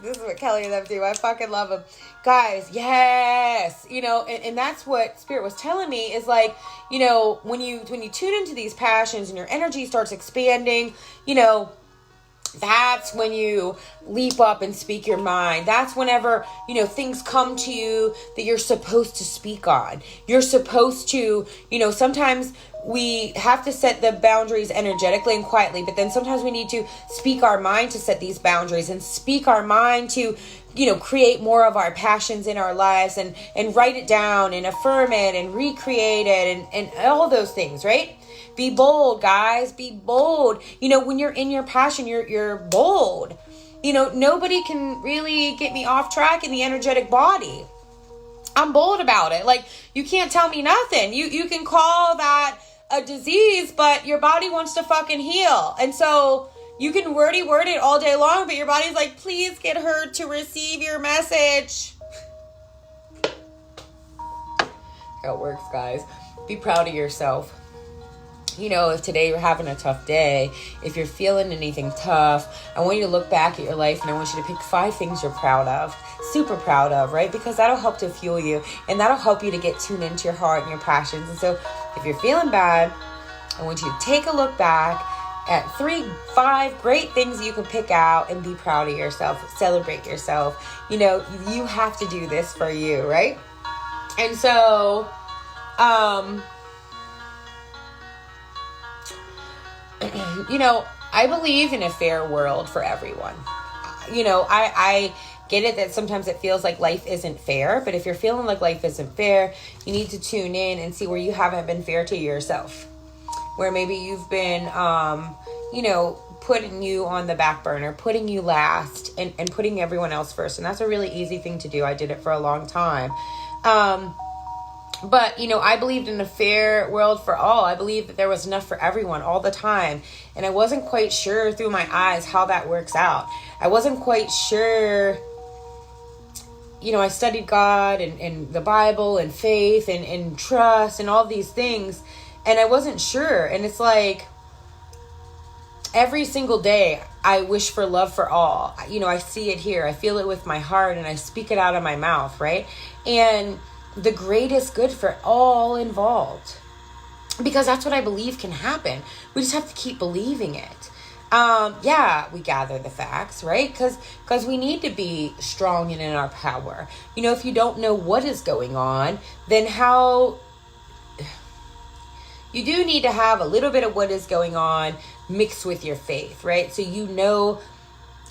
This is what Kelly and them do. I fucking love them. Guys, yes. You know, and that's what Spirit was telling me, is like, you know, when you tune into these passions and your energy starts expanding, you know, that's when you leap up and speak your mind. That's whenever, you know, things come to you that you're supposed to speak on. You're supposed to, you know, sometimes we have to set the boundaries energetically and quietly, but then sometimes we need to speak our mind to set these boundaries, and speak our mind to, you know, create more of our passions in our lives, and write it down and affirm it and recreate it and all those things, right? Be bold, guys. Be bold. You know, when you're in your passion, you're bold. You know, nobody can really get me off track in the energetic body. I'm bold about it. Like, you can't tell me nothing. You can call that a disease, but your body wants to fucking heal. And so you can word it all day long, but your body's like, please get her to receive your message. How it works, guys. Be proud of yourself. You know, if today you're having a tough day, if you're feeling anything tough, I want you to look back at your life, and I want you to pick 5 things you're proud of, super proud of, right? Because that'll help to fuel you, and that'll help you to get tuned into your heart and your passions. And so if you're feeling bad, I want you to take a look back at 3-5 great things you can pick out and be proud of yourself, celebrate yourself. You know, you have to do this for you, right? And so, you know, I believe in a fair world for everyone. You know, I get it that sometimes it feels like life isn't fair, but if you're feeling like life isn't fair, you need to tune in and see where you haven't been fair to yourself, where maybe you've been, you know, putting you on the back burner, putting you last, and putting everyone else first. And that's a really easy thing to do. I did it for a long time. But, I believed in a fair world for all. I believed that there was enough for everyone all the time. And I wasn't quite sure through my eyes how that works out. I wasn't quite sure. I studied God and the Bible and faith and trust and all these things. And I wasn't sure. And it's like every single day I wish for love for all. I see it here. I feel it with my heart and I speak it out of my mouth, right? And the greatest good for all involved. Because that's what I believe can happen. We just have to keep believing it. We gather the facts, right? Because we need to be strong and in our power. If you don't know what is going on, then how... You do need to have a little bit of what is going on mixed with your faith, right? So you know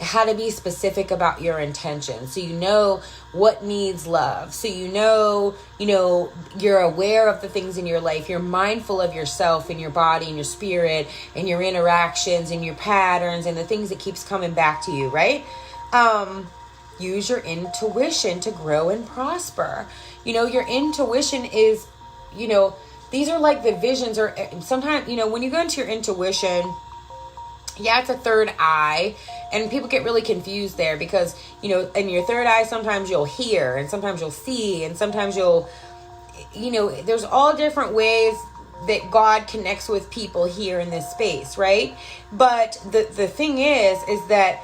how to be specific about your intention. So you know what needs love. So you're aware of the things in your life. You're mindful of yourself and your body and your spirit and your interactions and your patterns and the things that keeps coming back to you, right? Use your intuition to grow and prosper. Your intuition is, these are like the visions, or sometimes, when you go into your intuition, it's a third eye, and people get really confused there because, in your third eye, sometimes you'll hear and sometimes you'll see and sometimes you'll, there's all different ways that God connects with people here in this space, right? But the thing is that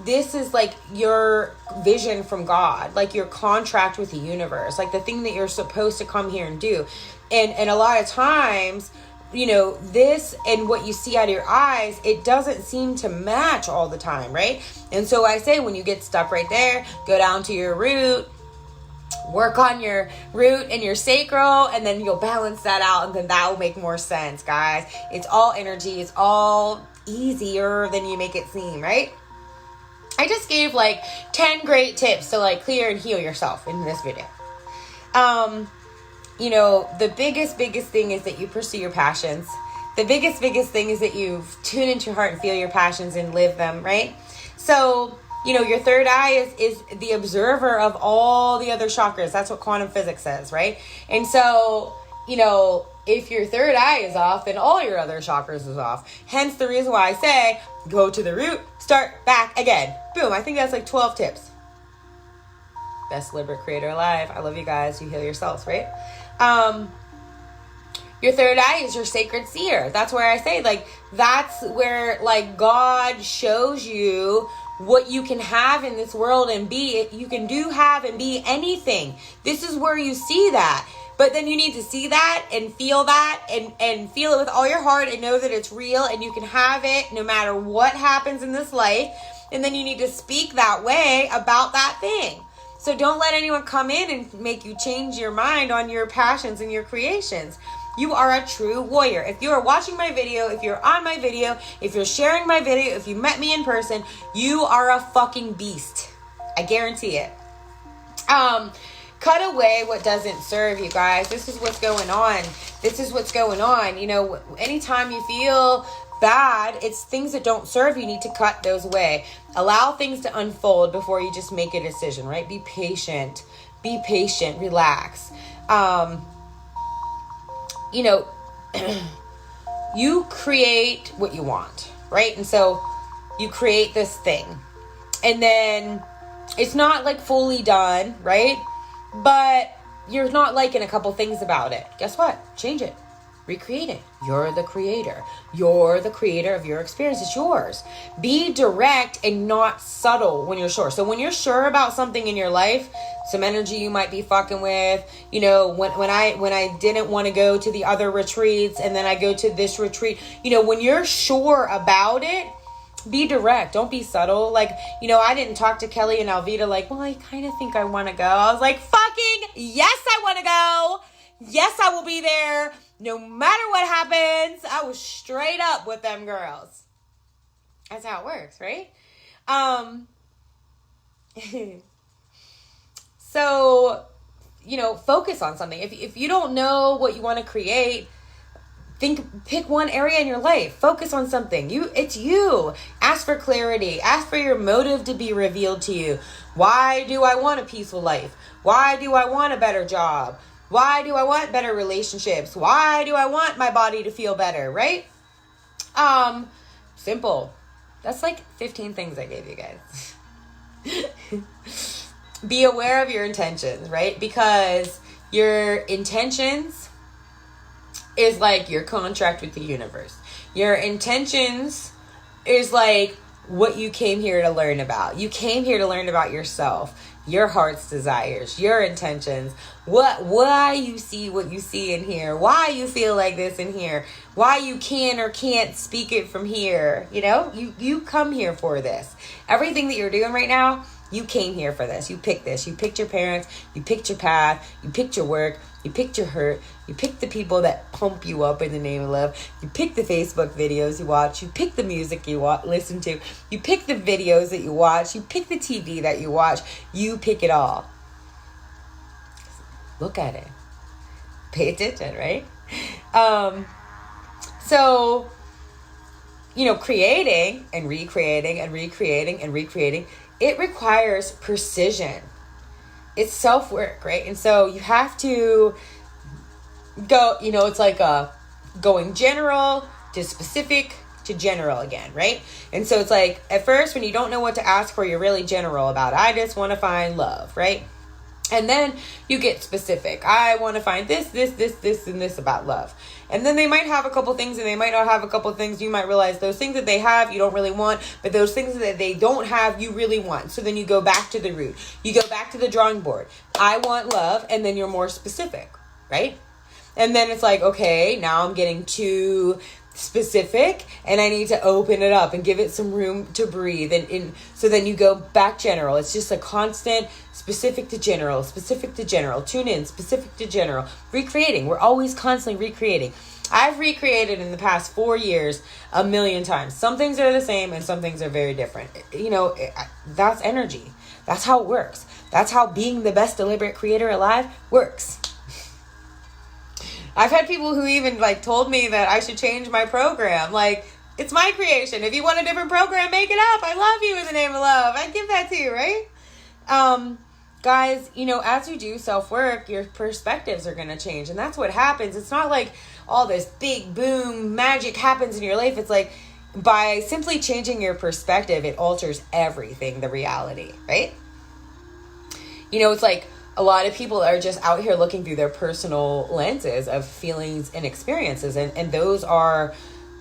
this is like your vision from God, like your contract with the universe, like the thing that you're supposed to come here and do. And a lot of times, this and what you see out of your eyes, it doesn't seem to match all the time, right? And so I say, when you get stuck right there, go down to your root, work on your root and your sacral, and then you'll balance that out, and then that will make more sense, guys. It's all energy. It's all easier than you make it seem, right? I just gave 10 great tips to clear and heal yourself in this video. The biggest thing is that you pursue your passions. The biggest thing is that you tune into your heart and feel your passions and live them, right? So, your third eye is the observer of all the other chakras. That's what quantum physics says, right? And so, if your third eye is off, then all your other chakras is off. Hence the reason why I say, go to the root, start back again. Boom. I think that's 12 tips. Best Libra creator alive. I love you guys. You heal yourselves, right? Your third eye is your sacred seer. That's where I say, that's where, God shows you what you can have in this world and be. You can do, have, and be anything. This is where you see that. But then you need to see that and feel that and feel it with all your heart and know that it's real and you can have it no matter what happens in this life. And then you need to speak that way about that thing. So don't let anyone come in and make you change your mind on your passions and your creations. You are a true warrior. If you are watching my video, if you're on my video, if you're sharing my video, if you met me in person, you are a fucking beast. I guarantee it. Cut away what doesn't serve you, guys. This is what's going on. This is what's going on. Anytime you feel bad, it's things that don't serve you. You need to cut those away. Allow things to unfold before you just make a decision, right? Be patient. Be patient. Relax. You create what you want, right? And so you create this thing. And then it's not fully done, right? But you're not liking a couple things about it. Guess what? Change it. Recreate it. You're the creator. You're the creator of your experience. It's yours. Be direct and not subtle when you're sure. So when you're sure about something in your life, some energy you might be fucking with, when I didn't want to go to the other retreats and then I go to this retreat, when you're sure about it, be direct. Don't be subtle. I didn't talk to Kelly and Alvita I kind of think I want to go. I was like, fucking yes, I want to go. Yes, I will be there. No matter what happens. I was straight up with them girls. That's how it works, right? So, focus on something. If you don't know what you want to create, pick one area in your life. Focus on something. It's you. Ask for clarity. Ask for your motive to be revealed to you. Why do I want a peaceful life? Why do I want a better job? Why do I want better relationships? Why do I want my body to feel better, right? Simple. That's like 15 things I gave you guys. Be aware of your intentions, right? Because your intentions is like your contract with the universe. Your intentions is like what you came here to learn about. You came here to learn about yourself, your heart's desires, your intentions, why you see what you see in here, why you feel like this in here, why you can or can't speak it from here. You know, you come here for this. Everything that you're doing right now, you came here for this. You picked this. You picked your parents. You picked your path. You picked your work. You picked your hurt. You picked the people that pump you up in the name of love. You picked the Facebook videos you watch. You picked the music you listen to. You pick the videos that you watch. You pick the TV that you watch. You pick it all. Look at it. Pay attention, right? So, you know, creating and recreating and recreating and recreating, it requires precision. It's self-work, right? And so you have to go, you know, it's like going general to specific to general again, right? And so it's like, at first, when you don't know what to ask for, you're really general about it. I just want to find love, right? And then you get specific. I want to find this, and this about love. And then they might have a couple things and they might not have a couple things. You might realize those things that they have, you don't really want, but those things that they don't have, you really want. So then you go back to the root. You go back to the drawing board. I want love, and then you're more specific, right? And then it's like, okay, now I'm getting too specific and I need to open it up and give it some room to breathe. And so then you go back general. It's just a constant specific to general, tune in, specific to general, recreating. We're always constantly recreating. I've recreated in the past 4 years 1,000,000 times. Some things are the same and some things are very different. You know, that's energy. That's how it works. That's how being the best deliberate creator alive works. I've had people who even like told me that I should change my program. Like, it's my creation. If you want a different program, make it up. I love you in the name of love. I give that to you, right? Guys, you know, as you do self-work, your perspectives are going to change. And that's what happens. It's not like all this big boom magic happens in your life. It's like by simply changing your perspective, it alters everything, the reality, right? You know, it's like a lot of people are just out here looking through their personal lenses of feelings and experiences. And those are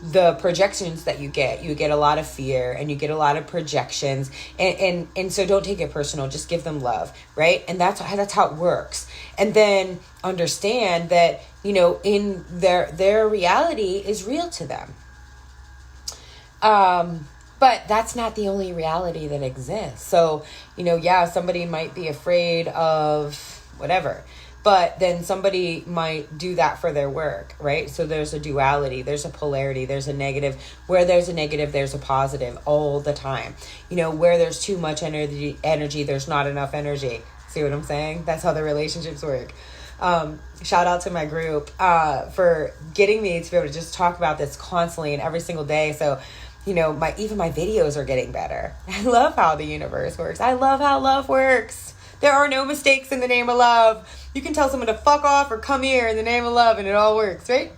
the projections that you get. You get a lot of fear and you get a lot of projections. And so don't take it personal. Just give them love, right? And that's how it works. And then understand that, you know, in their reality is real to them. But that's not the only reality that exists. So, you know, yeah, somebody might be afraid of whatever, but then somebody might do that for their work, right? So there's a duality, there's a polarity, there's a negative. Where there's a negative, there's a positive all the time. You know, where there's too much energy, there's not enough energy. See what I'm saying? That's how the relationships work. Shout out to my group for getting me to be able to just talk about this constantly and every single day. So, you know, even my videos are getting better. I love how the universe works. I love how love works. There are no mistakes in the name of love. You can tell someone to fuck off or come here in the name of love and it all works, right?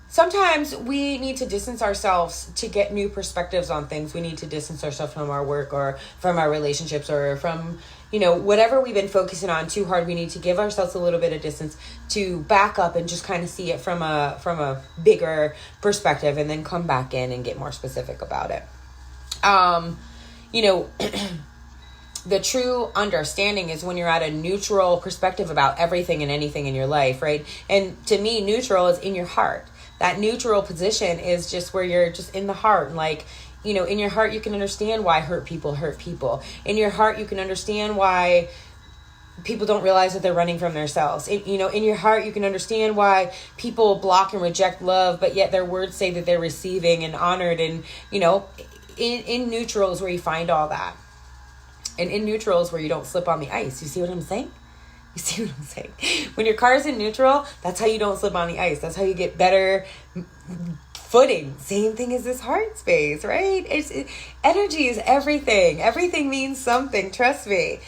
Sometimes we need to distance ourselves to get new perspectives on things. We need to distance ourselves from our work or from our relationships or from, you know, whatever we've been focusing on too hard. We need to give ourselves a little bit of distance to back up and just kind of see it from a bigger perspective and then come back in and get more specific about it. You know, the true understanding is when you're at a neutral perspective about everything and anything in your life, right? And to me, neutral is in your heart. That neutral position is just where you're just in the heart. And like, you know, in your heart, you can understand why hurt people. In your heart, you can understand why people don't realize that they're running from themselves. You know, in your heart, you can understand why people block and reject love, but yet their words say that they're receiving and honored. And, you know, in neutral is where you find all that. And in neutral is where you don't slip on the ice. You see what I'm saying? You see what I'm saying? When your car's in neutral, that's how you don't slip on the ice. That's how you get better footing. Same thing as this heart space, right? Energy is everything. Everything means something. Trust me.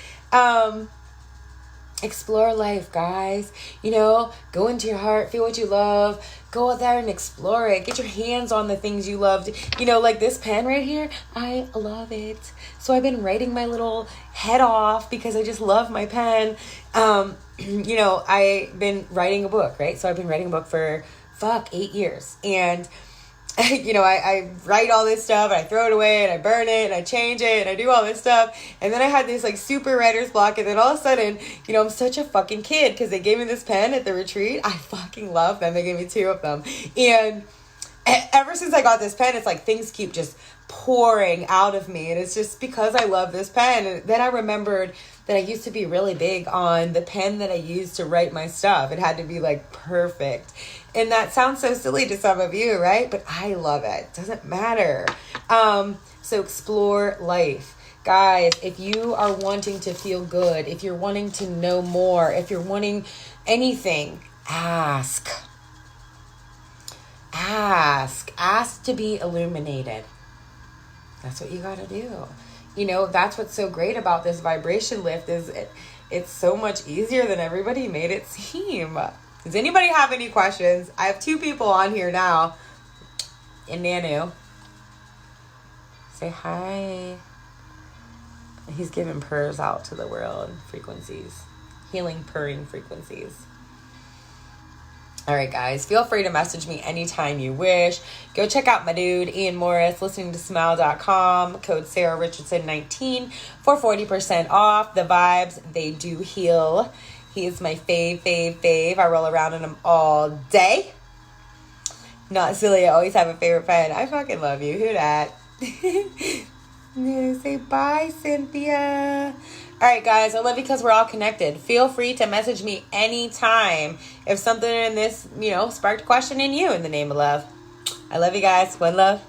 Explore life, guys. Go into your heart, feel what you love, go out there and explore it. Get your hands on the things you loved. Like this pen right here, I love it. So I've been writing my little head off because I just love my pen. I've been writing a book, right? So I've been writing a book for 8 years. And I write all this stuff and I throw it away and I burn it and I change it and I do all this stuff. And then I had this super writer's block. And then all of a sudden, I'm such a fucking kid because they gave me this pen at the retreat. I fucking love them. They gave me 2 of them. And ever since I got this pen, it's like things keep just pouring out of me. And it's just because I love this pen. And then I remembered that I used to be really big on the pen that I used to write my stuff. It had to be perfect. And that sounds so silly to some of you, right? But I love it. It doesn't matter. So explore life. Guys, if you are wanting to feel good, if you're wanting to know more, if you're wanting anything, ask. Ask to be illuminated. That's what you got to do. That's what's so great about this vibration lift is it's so much easier than everybody made it seem. Does anybody have any questions? I have 2 people on here now. And Nanu. Say hi. He's giving purrs out to the world. Frequencies. Healing purring frequencies. All right, guys. Feel free to message me anytime you wish. Go check out my dude, Ian Morris, listeningtosmile.com. Code Sarah Richardson 19 for 40% off. The vibes, they do heal. He is my fave. I roll around in him all day. Not silly. I always have a favorite pen. I fucking love you. Who dat? Say bye, Cynthia. All right, guys. I love you because we're all connected. Feel free to message me anytime if something in this, sparked a question in you in the name of love. I love you guys. One love.